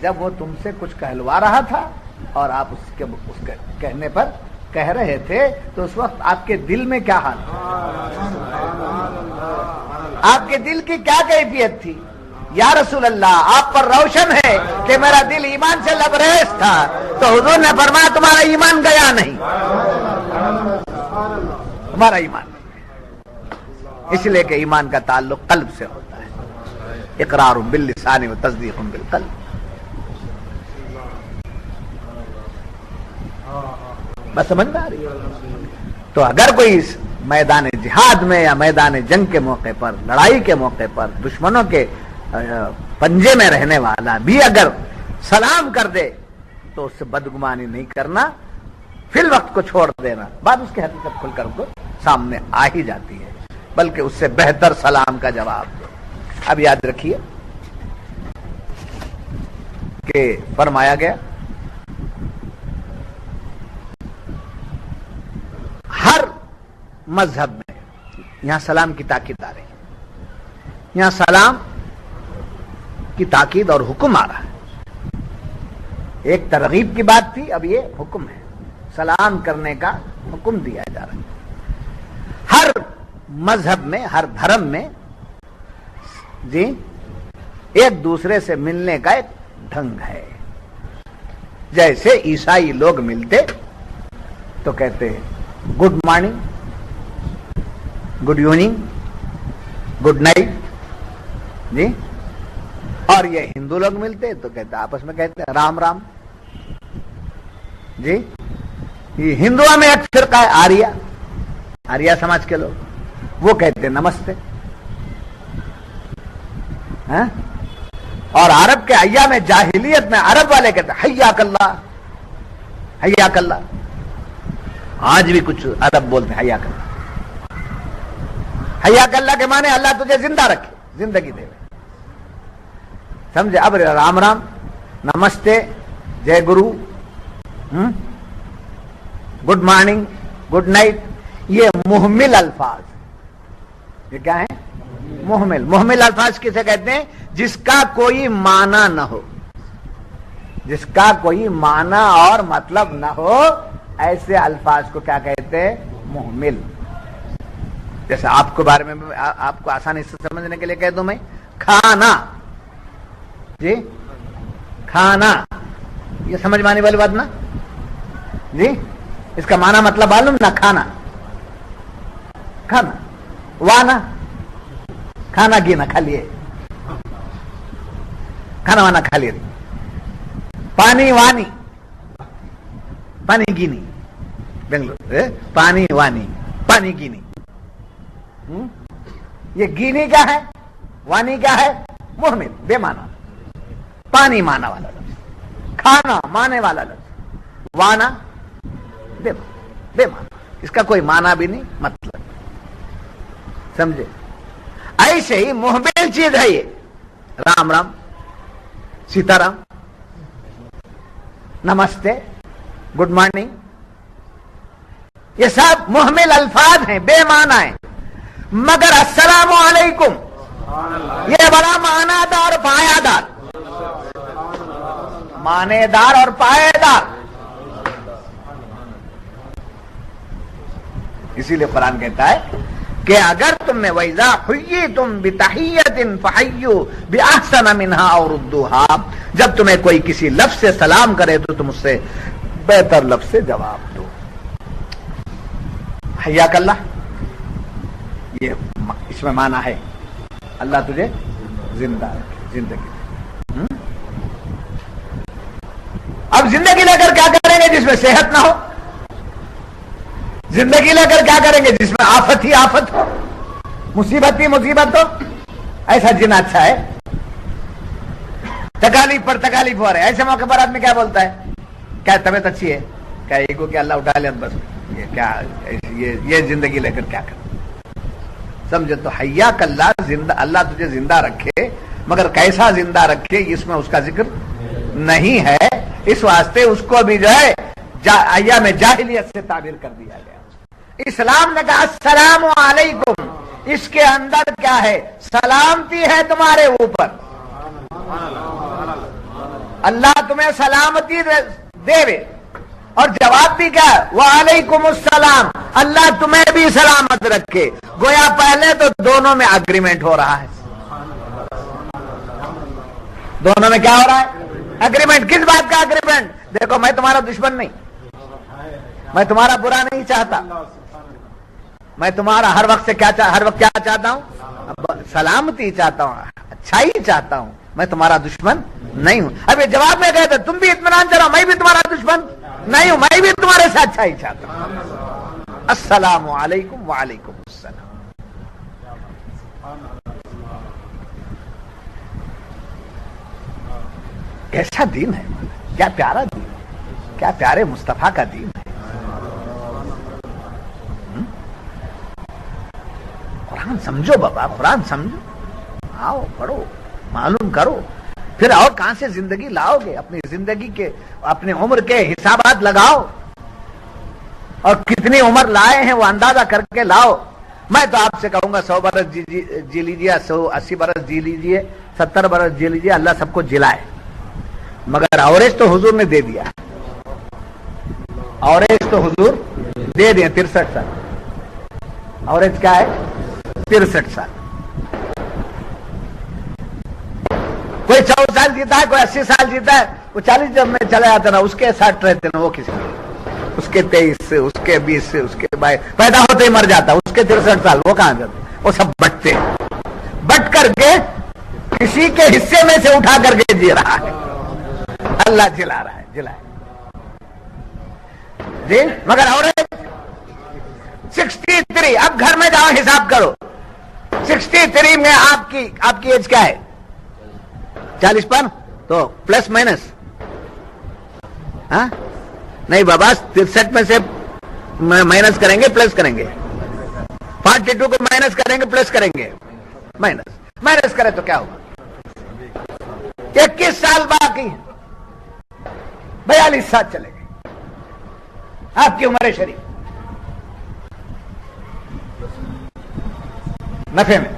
جب وہ تم سے کچھ کہلوا رہا تھا اور آپ اس کے کہنے پر کہہ رہے تھے تو اس وقت آپ کے دل میں کیا حال تھا؟ آپ کے دل کی کیا کیفیت تھی؟ یا رسول اللہ آپ پر روشن ہے کہ میرا دل ایمان سے لبریز تھا. تو حضور نے فرمایا تمہارا ایمان گیا نہیں، تمہارا ایمان نہیں، اس لیے کہ ایمان کا تعلق قلب سے ہوتا ہے. اقرار باللسان و تصدیق بالقلب. بس سمجھ میں آ رہی ہے؟ تو اگر کوئی میدان جہاد میں یا میدان جنگ کے موقع پر، لڑائی کے موقع پر دشمنوں کے پنجے میں رہنے والا بھی اگر سلام کر دے تو اس سے بدگمانی نہیں کرنا، فی الوقت کو چھوڑ دینا. بعد اس کی حقیقت کھل کر کو سامنے آ ہی جاتی ہے، بلکہ اس سے بہتر سلام کا جواب دو. اب یاد رکھیے کہ فرمایا گیا ہر مذہب میں یہاں سلام کی تاکید آ رہی ہے، یہاں سلام کی تاکید اور حکم آ رہا ہے. ایک ترغیب کی بات تھی، اب یہ حکم ہے، سلام کرنے کا حکم دیا جا رہا ہے. ہر مذہب میں، ہر دھرم میں جی ایک دوسرے سے ملنے کا ایک ڈھنگ ہے. جیسے عیسائی لوگ ملتے تو کہتے ہیں good morning, good evening, good night جی. اور یہ ہندو لوگ ملتے تو کہتے آپس میں کہتے ہیں رام رام جی. یہ ہندوؤں میں ایک فرقہ ہے آریہ سماج کے لوگ، وہ کہتے ہیں نمستے. اور عرب کے ایام جاہلیت میں عرب والے کہتے ہیں حیاک اللہ، حیاک اللہ. آج بھی کچھ عرب بولتے ہیں حیاک اللہ. حیاک اللہ کے معنی اللہ تجھے زندہ رکھے، زندگی دے. سمجھے؟ اب رام رام، نمستے، جے گرو، گڈ مارننگ، گڈ نائٹ، یہ محمل الفاظ. یہ کیا ہے؟ محمل. محمل الفاظ کسے کہتے ہیں؟ جس کا کوئی معنی نہ ہو، جس کا کوئی معنی اور مطلب نہ ہو، ایسے الفاظ کو کیا کہتے ہیں؟ محمل. جیسے آپ کو بارے میں آپ کو آسانی سے سمجھنے کے لیے کہہ دوں میں، کھانا جی، کھانا، یہ سمجھ میں آنے والی بات نا جی. اس کا معنی مطلب معلوم نا، کھانا، کھانا. وانا، کھانا گینا، کھا لیے، کھانا وانا کھا لیے. پانی وانی، پانی گینی، بنگلور پانی وانی، پانی گینی. یہ گینی کیا ہے؟ وانی کیا ہے؟ محمل، بے معنی. پانی معنی والا لفظ، کھانا معنی والا لفظ، وانا بے معنی. اس کا کوئی معنی بھی نہیں، مطلب. سمجھے؟ ایسے ہی محمل چیز ہے یہ. رام رام، سیتا رام، نمستے، گڈ مارننگ، یہ سب محمل الفاظ ہیں، بے معنی ہیں. مگر السلام علیکم یہ بڑا معنی دار، پایہ دار، معنی دار اور پایہ دار. اسی لیے قرآن کہتا ہے کہ اگر تم نے وَإِذَا حُيِّيتُم بِتَحِيَّةٍ فَحَيُّوا بِأَحْسَنَ مِنْهَا أَوْ رُدُّوهَا، جب تمہیں کوئی کسی لفظ سے سلام کرے تو تم اس سے بہتر لفظ سے جواب دو. حیاک اللہ، یہ اس میں معنی ہے اللہ تجھے زندہ رکھے، زندگی. اب زندگی لے کر کیا کریں گے جس میں صحت نہ ہو؟ زندگی لے کر کیا کریں گے جس میں آفت ہی آفت ہو، مصیبت ہی مصیبت ہو؟ ایسا جن اچھا ہے، تکالیف پر تکالیف ہو رہے. ایسے موقع پر آدمی کیا بولتا ہے؟ کیا طبیعت اچھی ہے؟ کیا ایگو کہ اللہ اٹھا لیا بس، یہ کیا یہ زندگی لے کر کیا کر؟ سمجھے؟ تو حیاک اللہ، زندہ اللہ تجھے زندہ رکھے، مگر کیسا زندہ رکھے اس میں اس کا ذکر نہیں ہے. اس واسطے اس کو بھی جو ہے ایام جاہلیت سے تعبیر کر دیا گیا. اسلام نے کہا السلام علیکم، اس کے اندر کیا ہے؟ سلامتی ہے تمہارے اوپر. اللہ تمہیں سلامتی دے. اور جواب بھی کیا ہے؟ وعلیکم السلام. اللہ تمہیں بھی سلامت رکھے. گویا پہلے تو دونوں میں اگریمنٹ ہو رہا ہے. دونوں میں کیا ہو رہا ہے؟ اگریمنٹ. کس بات کا اگریمنٹ؟ دیکھو میں تمہارا دشمن نہیں, میں تمہارا برا نہیں چاہتا, میں تمہارا ہر وقت کیا چاہتا ہوں؟ سلامتی چاہتا ہوں, اچھائی چاہتا ہوں. میں تمہارا دشمن نہیں ہوں. اب یہ جواب میں کہتے تم بھی اطمینان چاہو, میں بھی تمہارا دشمن نہیں ہوں, میں بھی تمہارے سے اچھائی چاہتا ہوں. السلام علیکم. وعلیکم السلام. کیسا دین ہے, کیا پیارا دین ہے, کیا پیارے مصطفیٰ کا دین ہے. قرآن سمجھو بابا, قرآن سمجھو, آؤ پڑھو, معلوم کرو, پھر اور کہاں سے زندگی لاؤ گے؟ اپنی زندگی کے, اپنی عمر کے حسابات لگاؤ, اور کتنی عمر لائے ہیں وہ اندازہ کر کے لاؤ. میں تو آپ سے کہوں گا 100 برس جی لیجیے, 180 برس جی لیجیے, 70 برس جی لیجیے, اللہ سب کو جلائے. مگر اوریج تو حضور نے دے دیا, اوریج تو حضور دے دیا 63 سال. اوریج کیا ہے؟ 63 سال. کوئی 100 سال جیتا ہے, کوئی 80 سال جیتا ہے, وہ 40 جب میں چلے جاتے نا, اس کے 60 رہتے نا, وہ کسی اس کے 23 سے, اس کے 20 سے, اس کے 22 پیدا ہوتے ہی مر جاتا, اس کے 63 سال وہ کہاں جاتے؟ وہ سب بٹتے, بٹ کر کے کسی کے حصے میں سے اٹھا کر کے جی رہا ہے. اللہ جلا رہا ہے, جلائے جی. مگر اور 63. اب گھر میں جاؤ حساب کرو, 63 میں آپ کی ایج کیا ہے؟ 40 پر تو پلس مائنس, ہاں نہیں بابا, 63 میں سے مائنس کریں گے پلس کریں گے, 42 کو مائنس کریں گے پلس کریں گے, مائنس کرے تو کیا ہوگا؟ 21 سال باقی, 42 سال چلے گئے آپ کی عمر شریف. نفے میں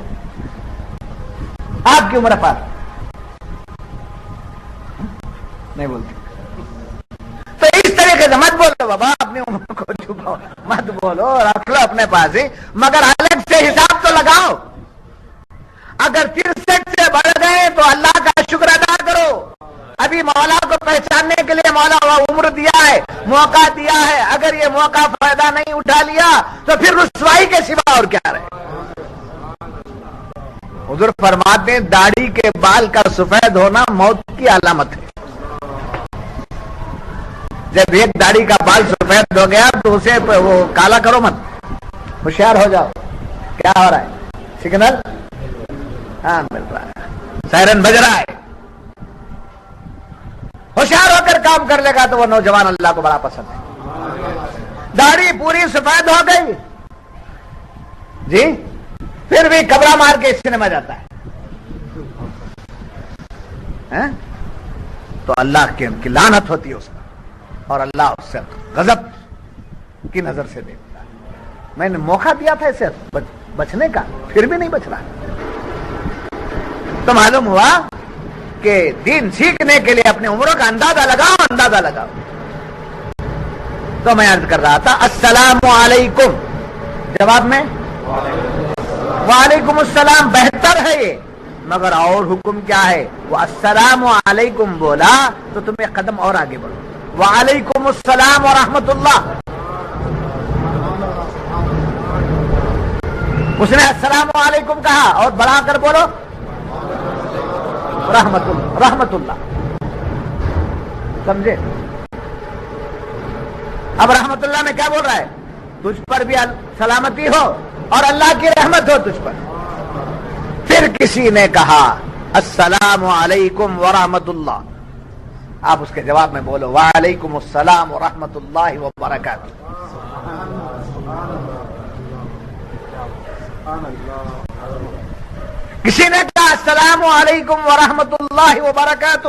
آپ کی عمر پار نہیں بولتی. تو اس طریقے سے مت بولو بابا, اپنی عمر کو چھپاؤ, مت بولو, رکھ لو اپنے پاس ہی, مگر الگ سے حساب تو لگاؤ. اگر 63 سے بڑھ گئے تو اللہ کا شکر ادا کرو. ابھی مولا کو پہچاننے کے لیے مولا عمر دیا ہے, موقع دیا ہے. اگر یہ موقع فائدہ نہیں اٹھا لیا تو پھر رسوائی کے سوا اور کیا رہے. حضور فرماتے ہیں داڑھی کے بال کا سفید ہونا موت کی علامت ہے. جب ایک داڑھی کا بال سفید ہو گیا تو اسے وہ کالا کرو مت, ہوشیار ہو جاؤ. کیا ہو رہا ہے؟ سگنل ہاں مل رہا ہے, سائرن بج رہا ہے. ہوشیار ہو کر کام کر لے گا تو وہ نوجوان اللہ کو بڑا پسند ہے. داڑھی پوری سفید ہو گئی جی, پھر بھی کبرا مار کے سینے میں جاتا ہے, تو اللہ کی لعنت ہوتی ہے اس پر, اور اللہ اس سے غضب کی نظر سے دیکھتا ہے. میں نے موقع دیا تھا اسے بچنے کا, پھر بھی نہیں بچ رہا. تو معلوم ہوا کہ دین سیکھنے کے لیے اپنی عمروں کا اندازہ لگاؤ. تو میں عرض کر رہا تھا السلام علیکم, جواب میں وعلیکم السلام بہتر ہے یہ, مگر اور حکم کیا ہے؟ وہ السلام علیکم بولا تو تم ایک قدم اور آگے بڑھو, وعلیکم السلام ورحمۃ اللہ. اس نے السلام علیکم کہا اور بڑھا کر بولو رحمت اللہ. سمجھے؟ اب رحمت اللہ میں کیا بول رہا ہے؟ تجھ پر بھی سلامتی ہو اور اللہ کی رحمت ہو تجھ پر. پھر کسی نے کہا السلام علیکم ورحمۃ اللہ, آپ اس کے جواب میں بولو وعلیکم السلام ورحمۃ اللہ وبرکاتہ. کسی نے کہا السلام علیکم ورحمۃ اللہ وبرکاتہ,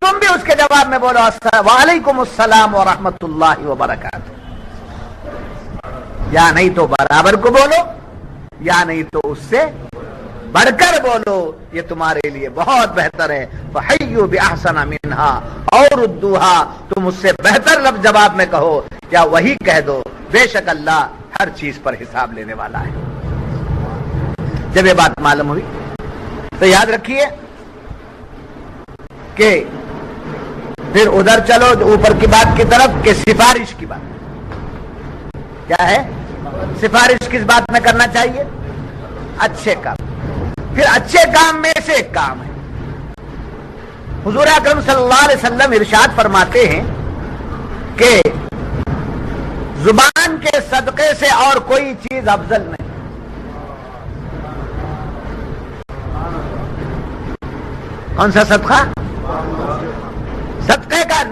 تم بھی اس کے جواب میں بولو وعلیکم السلام ورحمۃ اللہ وبرکاتہ. یا نہیں تو برابر کو بولو, یا نہیں تو اس سے بڑھ کر بولو، یہ تمہارے لیے بہت بہتر ہے۔ فَحَيُّوا بِأَحْسَنَ مِنْهَا أَوْ رُدُّوهَا، تم اس سے بہتر لفظ جواب میں کہو یا وہی کہہ دو، بے شک اللہ ہر چیز پر حساب لینے والا ہے۔ جب یہ بات معلوم ہوئی تو یاد رکھیے کہ پھر ادھر چلو اوپر کی بات کی طرف کہ سفارش کی بات کیا ہے؟ سفارش کس بات میں کرنا چاہیے؟ اچھے کام۔ پھر اچھے کام میں سے ایک کام ہے، حضور اکرم صلی اللہ علیہ وسلم ارشاد فرماتے ہیں کہ زبان کے صدقے سے اور کوئی چیز افضل نہیں۔ کون سا صدقہ؟ صدقے کا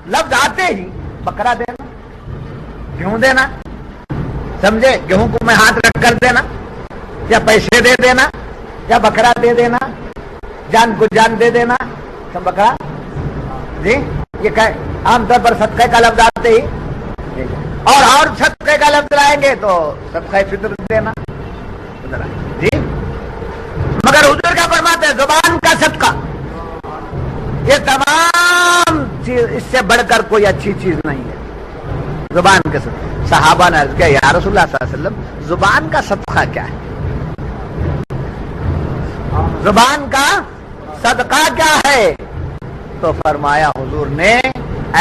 لفظ آتے ہی بکرا دینا، گیہوں دینا، سمجھے؟ گیہوں کو میں ہاتھ رکھ کر دینا، یا پیسے دے دینا، یا بکرا دے دینا، جان کو جان دے دینا، سب بکرا جی، یہ عام طور پر صدقے کا لفظ آتے ہی، اور صدقے کا لفظ لائیں گے تو صدقہ فطر دینا جی۔ مگر حضور کا فرماتے ہیں زبان کا صدقہ، یہ تمام چیز، اس سے بڑھ کر کوئی اچھی چیز نہیں ہے زبان کے صدقہ۔ صحابہ نے عرض کیا یا رسول اللہ صلی اللہ علیہ وسلم زبان کا صدقہ کیا ہے؟ زبان کا صدقہ کیا ہے؟ تو فرمایا حضور نے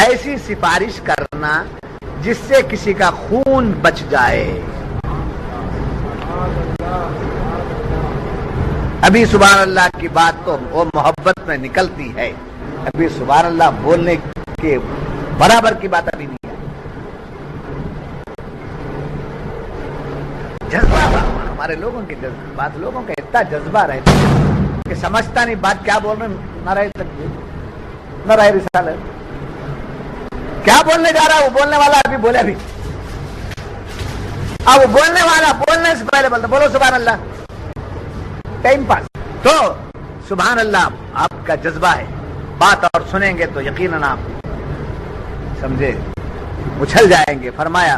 ایسی سفارش کرنا جس سے کسی کا خون بچ جائے۔ ابھی سبحان اللہ کی بات تو وہ محبت میں نکلتی ہے، ابھی سبحان اللہ بولنے کے برابر کی بات ابھی نہیں ہے۔ جذبہ ہمارے لوگوں کے بات، لوگوں کا اتنا جذبہ رہتا ہے کہ سمجھتا نہیں بات کیا بول رہے، نہ رہے تک نہ رہے رسالت کیا بولنے جا رہا ہے۔ وہ بولنے والا ابھی بولے، ابھی اب وہ بولنے والا بولنے سے پہلے بولتا بولو سبحان اللہ، ٹائم پاس۔ تو سبحان اللہ آپ کا جذبہ ہے، بات اور سنیں گے تو یقیناً آپ سمجھے اچھل جائیں گے۔ فرمایا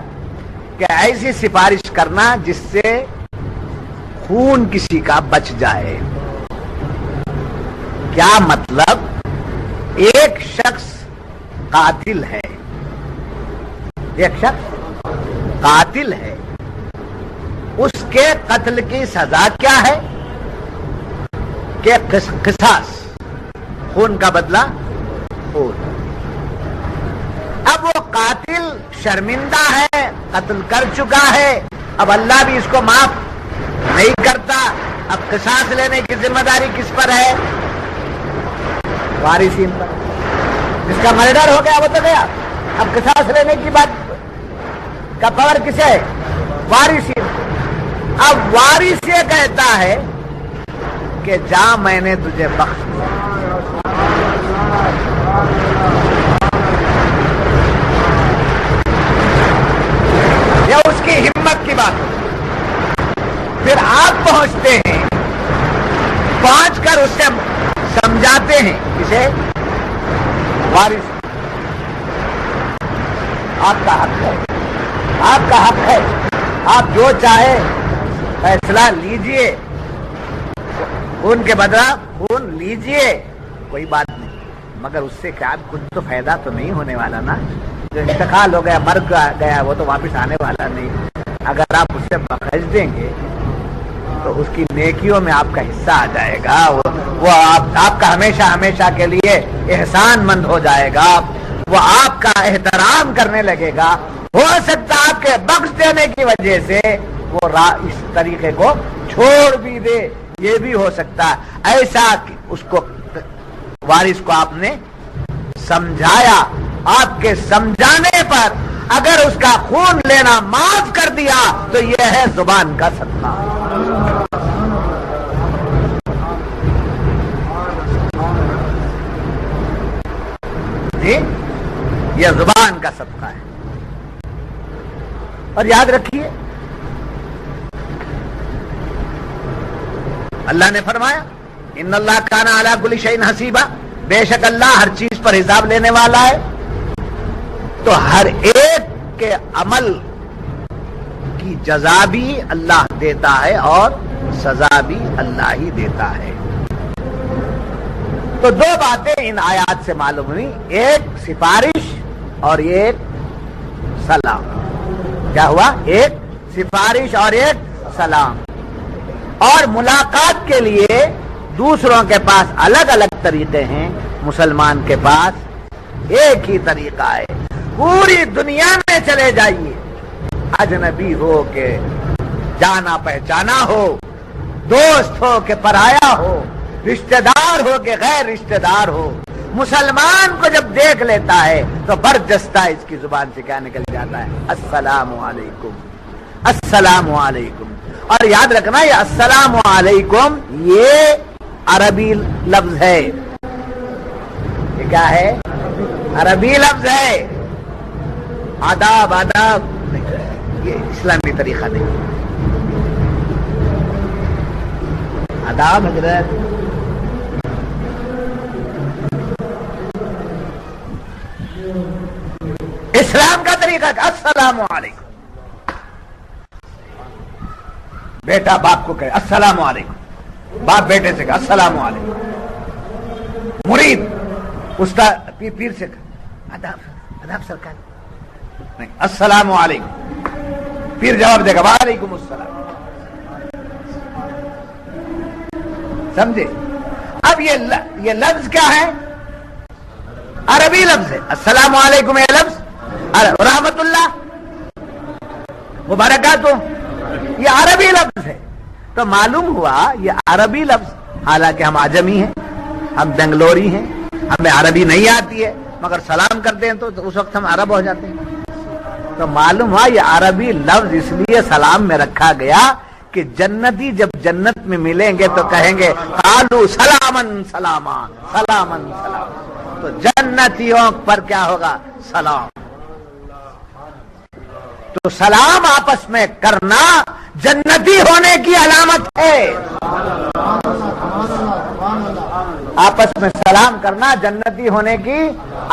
کہ ایسی سفارش کرنا جس سے خون کسی کا بچ جائے۔ کیا مطلب؟ ایک شخص قاتل ہے، ایک شخص قاتل ہے، اس کے قتل کی سزا کیا ہے کہ قصاص، خون کا بدلہ خون۔ اب وہ قاتل شرمندہ ہے، قتل کر چکا ہے، اب اللہ بھی اس کو معاف نہیں کرتا، اب قصاص لینے کی ذمہ داری کس پر ہے؟ وارثین پر۔ جس کا مرڈر ہو گیا وہ تو گیا، اب قصاص لینے کی بات کا پاور کسے ہے؟ وارثین۔ اب وارث یہ کہتا ہے کہ جا میں نے تجھے بخش دیا۔ یہ اس کی ہمت کی بات ہے۔ پھر آپ پہنچتے ہیں، پہنچ کر اس سے سمجھاتے ہیں، کسے؟ وارث۔ آپ کا حق ہے، آپ کا حق ہے، آپ جو چاہے فیصلہ لیجئے، خون کے بدلہ خون لیجئے، کوئی بات نہیں، مگر اس سے کیا کچھ تو فائدہ تو نہیں ہونے والا نا۔ جو انتقال ہو گیا، مر گیا، وہ تو واپس آنے والا نہیں۔ اگر آپ اس سے بخش دیں گے تو اس کی نیکیوں میں آپ کا حصہ آ جائے گا، وہ آپ کا ہمیشہ ہمیشہ کے لیے احسان مند ہو جائے گا، وہ آپ کا احترام کرنے لگے گا۔ ہو سکتا آپ کے بخش دینے کی وجہ سے وہ اس طریقے کو چھوڑ بھی دے، یہ بھی ہو سکتا ہے۔ ایسا اس کو وارث کو آپ نے سمجھایا، آپ کے سمجھانے پر اگر اس کا خون لینا معاف کر دیا تو یہ ہے زبان کا صدقہ۔ جی یہ زبان کا صدقہ ہے۔ اور یاد رکھیے اللہ نے فرمایا ان اللہ کان علی کل شیء حسیبا، بے شک اللہ ہر چیز پر حساب لینے والا ہے۔ تو ہر ایک کے عمل کی جزا بھی اللہ دیتا ہے اور سزا بھی اللہ ہی دیتا ہے۔ تو دو باتیں ان آیات سے معلوم ہوئی، ایک سفارش اور ایک سلام۔ کیا ہوا؟ ایک سفارش اور ایک سلام۔ اور ملاقات کے لیے دوسروں کے پاس الگ الگ طریقے ہیں، مسلمان کے پاس ایک ہی طریقہ ہے۔ پوری دنیا میں چلے جائیے، اجنبی ہو کہ جانا پہچانا ہو، دوست ہو کہ پرایا ہو، رشتہ دار ہو کہ غیر رشتہ دار ہو، مسلمان کو جب دیکھ لیتا ہے تو برجستہ اس کی زبان سے کیا نکل جاتا ہے؟ السلام علیکم، السلام علیکم۔ اور یاد رکھنا یہ السلام علیکم یہ عربی لفظ ہے، یہ کیا ہے؟ عربی لفظ ہے۔ آداب آداب یہ اسلامی طریقہ نہیں، آداب حضرت اسلام کا طریقہ ہے السلام علیکم۔ بیٹا باپ کو کہے السلام علیکم، باپ بیٹے سے کہے السلام علیکم، مرید استاد پیر سے کہے آداب آداب سرکار، نہیں السلام علیکم، پیر جواب دے گا وعلیکم السلام۔ سمجھے؟ اب یہ لفظ کیا ہے؟ عربی لفظ ہے۔ السلام علیکم یہ لفظ، رحمت اللہ مبارکاتہ یہ عربی لفظ ہے۔ تو معلوم ہوا یہ عربی لفظ، حالانکہ ہم عجمی ہیں، ہم بنگلوری ہیں، ہمیں عربی نہیں آتی ہے، مگر سلام کرتے ہیں تو اس وقت ہم عرب ہو جاتے ہیں۔ تو معلوم ہوا یہ عربی لفظ اس لیے سلام میں رکھا گیا کہ جنتی جب جنت میں ملیں گے تو کہیں گے قالوا سلامن سلاما سلامن سلاما، تو جنتیوں پر کیا ہوگا؟ سلام۔ تو سلام آپس میں کرنا جنتی ہونے کی علامت ہے، آپس میں سلام کرنا جنتی ہونے کی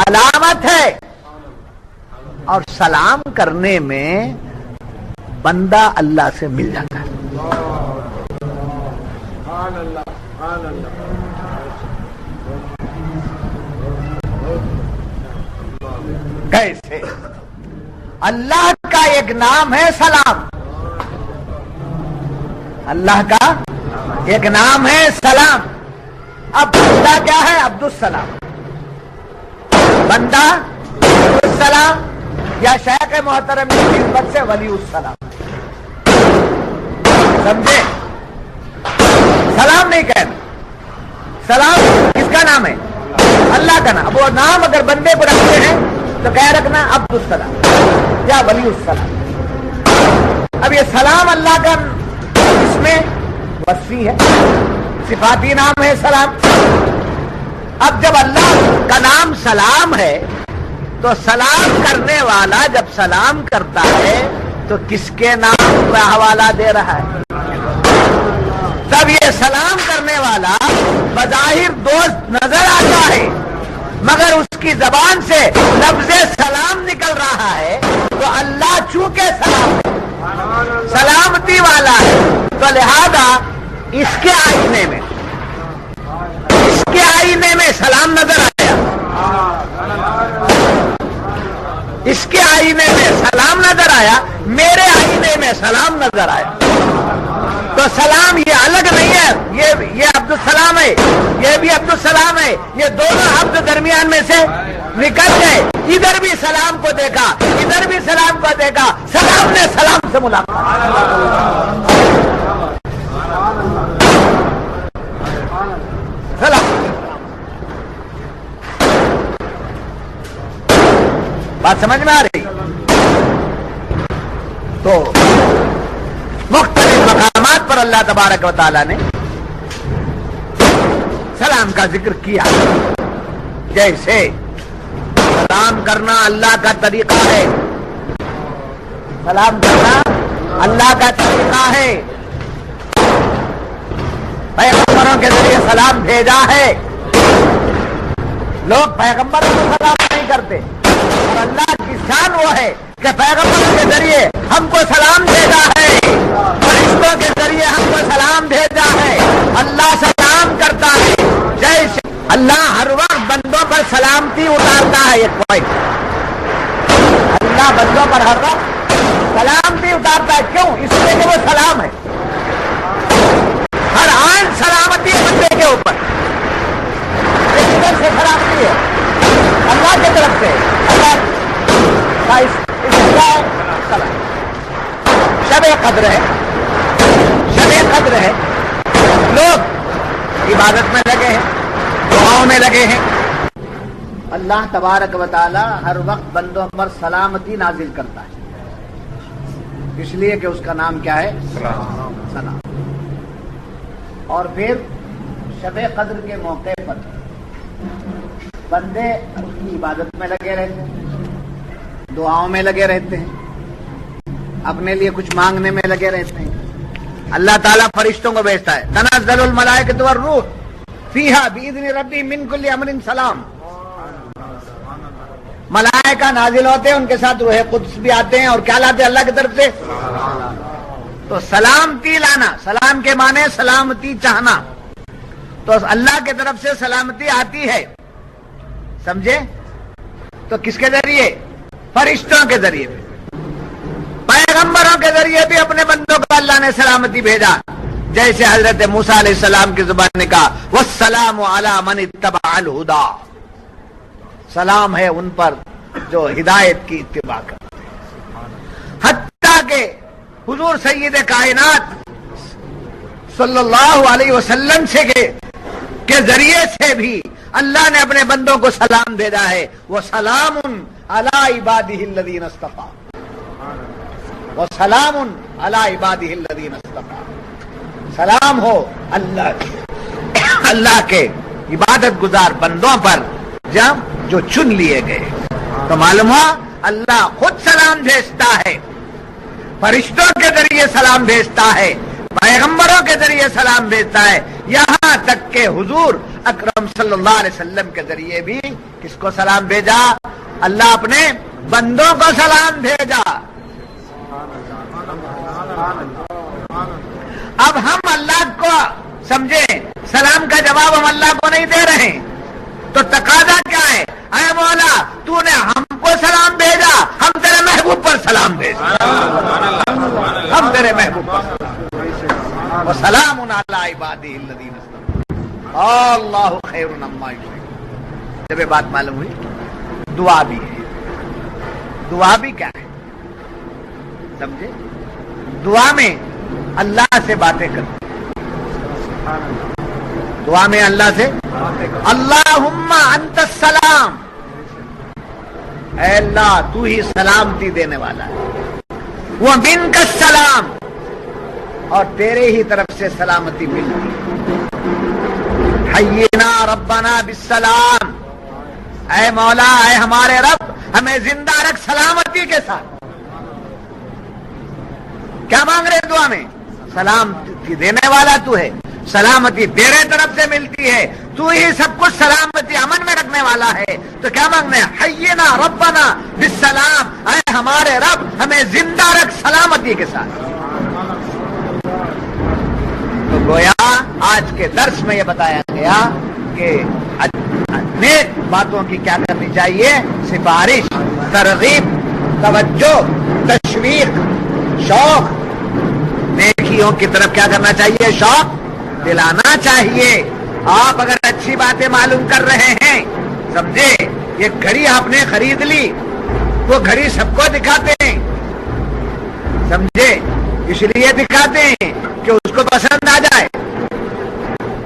علامت ہے۔ اور سلام کرنے میں بندہ اللہ سے مل جاتا ہے۔ کیسے؟ اللہ کا ایک نام ہے سلام، اللہ کا ایک نام ہے سلام۔ اب بندہ کیا ہے؟ عبد السلام، بندہ السلام، یا شیخ محترم کی نسبت سے ولی السلام۔ سمجھے؟ سلام نہیں کہنا، سلام کس کا نام ہے؟ اللہ کا نام۔ اب وہ نام اگر بندے کو رکھتے ہیں تو کیا رکھنا؟ عبد السلام یا ولی السلام۔ اب یہ سلام اللہ کا اس میں وصفی ہے، صفاتی نام ہے سلام۔ اب جب اللہ کا نام سلام ہے تو سلام کرنے والا جب سلام کرتا ہے تو کس کے نام کا حوالہ دے رہا ہے؟ تب یہ سلام کرنے والا بظاہر دوست نظر آتا ہے، مگر اس کی زبان سے لفظ سلام نکل رہا ہے، تو اللہ چونکہ سلامتی والا ہے تو لہذا اس کے آئینے میں سلام نظر آیا، اس کے آئینے میں سلام نظر آیا، میرے آئینے میں سلام نظر آیا۔ تو سلام یہ الگ نہیں ہے، یہ عبد السلام ہے، یہ بھی عبد السلام ہے، یہ دونوں عبد درمیان میں سے نکل گئے۔ ادھر بھی سلام کو دیکھا، ادھر بھی سلام کو دیکھا، سلام نے سلام سے ملاقات۔ سلام بات سمجھ میں آ رہی؟ تو مختلف مقامات پر اللہ تبارک و تعالی نے سلام کا ذکر کیا، جیسے سلام کرنا اللہ کا طریقہ ہے، سلام کرنا اللہ کا طریقہ ہے، پیغمبروں کے ذریعے سلام بھیجا ہے۔ لوگ پیغمبروں کو سلام نہیں کرتے، اور اللہ کی شان وہ ہے کہ پیغمبر کے ذریعے ہم کو سلام بھیجا ہے، فرشتوں کے ذریعے ہم کو سلام بھیجا ہے، اللہ سلام کرتا ہے، جیسے اللہ ہر وقت بندوں پر سلامتی اتارتا ہے. ایک پوائنٹ، اللہ بندوں پر ہر وقت سلامتی اتارتا ہے. کیوں؟ اس لیے کہ وہ سلام ہے. ہر آن سلامتی ہے بندے کے اوپر. کدھر سے سلامتی ہے؟ اللہ کی طرف سے. اللہ شب قدر ہے، شب قدر ہے، لوگ عبادت میں لگے ہیں، دعاؤں میں لگے ہیں. اللہ تبارک و تعالی ہر وقت بندوں پر سلامتی نازل کرتا ہے، اس لیے کہ اس کا نام کیا ہے؟ سلام. اور پھر شب قدر کے موقع پر بندے اس کی عبادت میں لگے رہتے ہیں، دعاؤں میں لگے رہتے ہیں، اپنے لیے کچھ مانگنے میں لگے رہتے ہیں. اللہ تعالیٰ فرشتوں کو بھیجتا ہے، تنزل الملائکۃ والروح فیہا باذن ربہم من کل امر سلام. ملائکہ نازل ہوتے ہیں، ان کے ساتھ روح قدس بھی آتے ہیں، اور کیا لاتے ہیں؟ اللہ کی طرف سے. تو سلامتی لانا، سلام کے معنی سلامتی چاہنا، تو اللہ کی طرف سے سلامتی آتی ہے. سمجھے؟ تو کس کے ذریعے؟ فرشتوں کے ذریعے. پیغمبروں کے ذریعے بھی اپنے بندوں کو اللہ نے سلامتی بھیجا، جیسے حضرت موسیٰ علیہ السلام کی زبان نے کہا والسلام علی من اتبع الہدی. سلام ہے ان پر جو ہدایت کی اتباع کرتے ہیں. حتیٰ کہ حضور سید کائنات صلی اللہ علیہ وسلم سے کے ذریعے سے بھی اللہ نے اپنے بندوں کو سلام بھیجا ہے. وسلام علی عبادہ الذین اصطفیٰ، وسلام علی عبادہ الذین اصطفیٰ. سلام ہو اللہ کے عبادت گزار بندوں پر جو چن لیے گئے. تو معلوم ہوا اللہ خود سلام بھیجتا ہے، فرشتوں کے ذریعے سلام بھیجتا ہے، پیغمبروں کے ذریعے سلام بھیجتا ہے، یہاں تک کہ حضور اکرم صلی اللہ علیہ وسلم کے ذریعے بھی کس کو سلام بھیجا؟ اللہ اپنے بندوں کو سلام بھیجا. اب ہم اللہ کو سمجھے، سلام کا جواب ہم اللہ کو نہیں دے رہے، تو تقاضا کیا ہے؟ اے مولا تو نے ہم کو سلام بھیجا، ہم تیرے محبوب پر سلام بھیجا، ہم تیرے محبوب پر وسلام علی عبادہ الذین اصطفیٰ اللہ خیر مما یشرکون. جب یہ بات معلوم ہوئی، دعا بھی ہے. دعا بھی کیا ہے؟ سمجھے؟ دعا میں اللہ سے باتیں کرتے ہیں. دعا میں اللہ سے اللہم انت السلام، اے اللہ تو ہی سلامتی دینے والا ہے، ومنک السلام، اور تیرے ہی طرف سے سلامتی ملتی ہے. حینا ربنا بالسلام، اے مولا اے ہمارے رب ہمیں زندہ رکھ سلامتی کے ساتھ. کیا مانگ رہے دعا میں؟ سلامتی دینے والا تو ہے، سلامتی تیرے طرف سے ملتی ہے، تو ہی سب کچھ سلامتی امن میں رکھنے والا ہے. تو کیا مانگنے؟ حینا ربنا بالسلام، اے ہمارے رب ہمیں زندہ رکھ سلامتی کے ساتھ. تو گویا آج کے درس میں یہ بتایا گیا کہ نیک باتوں کی کیا کرنی چاہیے؟ سفارش، ترغیب، توجہ، تشویق، شوق. نیکیوں کی طرف کیا کرنا چاہیے؟ شوق دلانا چاہیے. آپ اگر اچھی باتیں معلوم کر رہے ہیں، سمجھے یہ گھڑی آپ نے خرید لی، وہ گھڑی سب کو دکھاتے ہیں، سمجھے اس لیے دکھاتے ہیں کہ اس کو پسند آ جائے،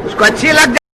اس کو اچھی لگ جائے.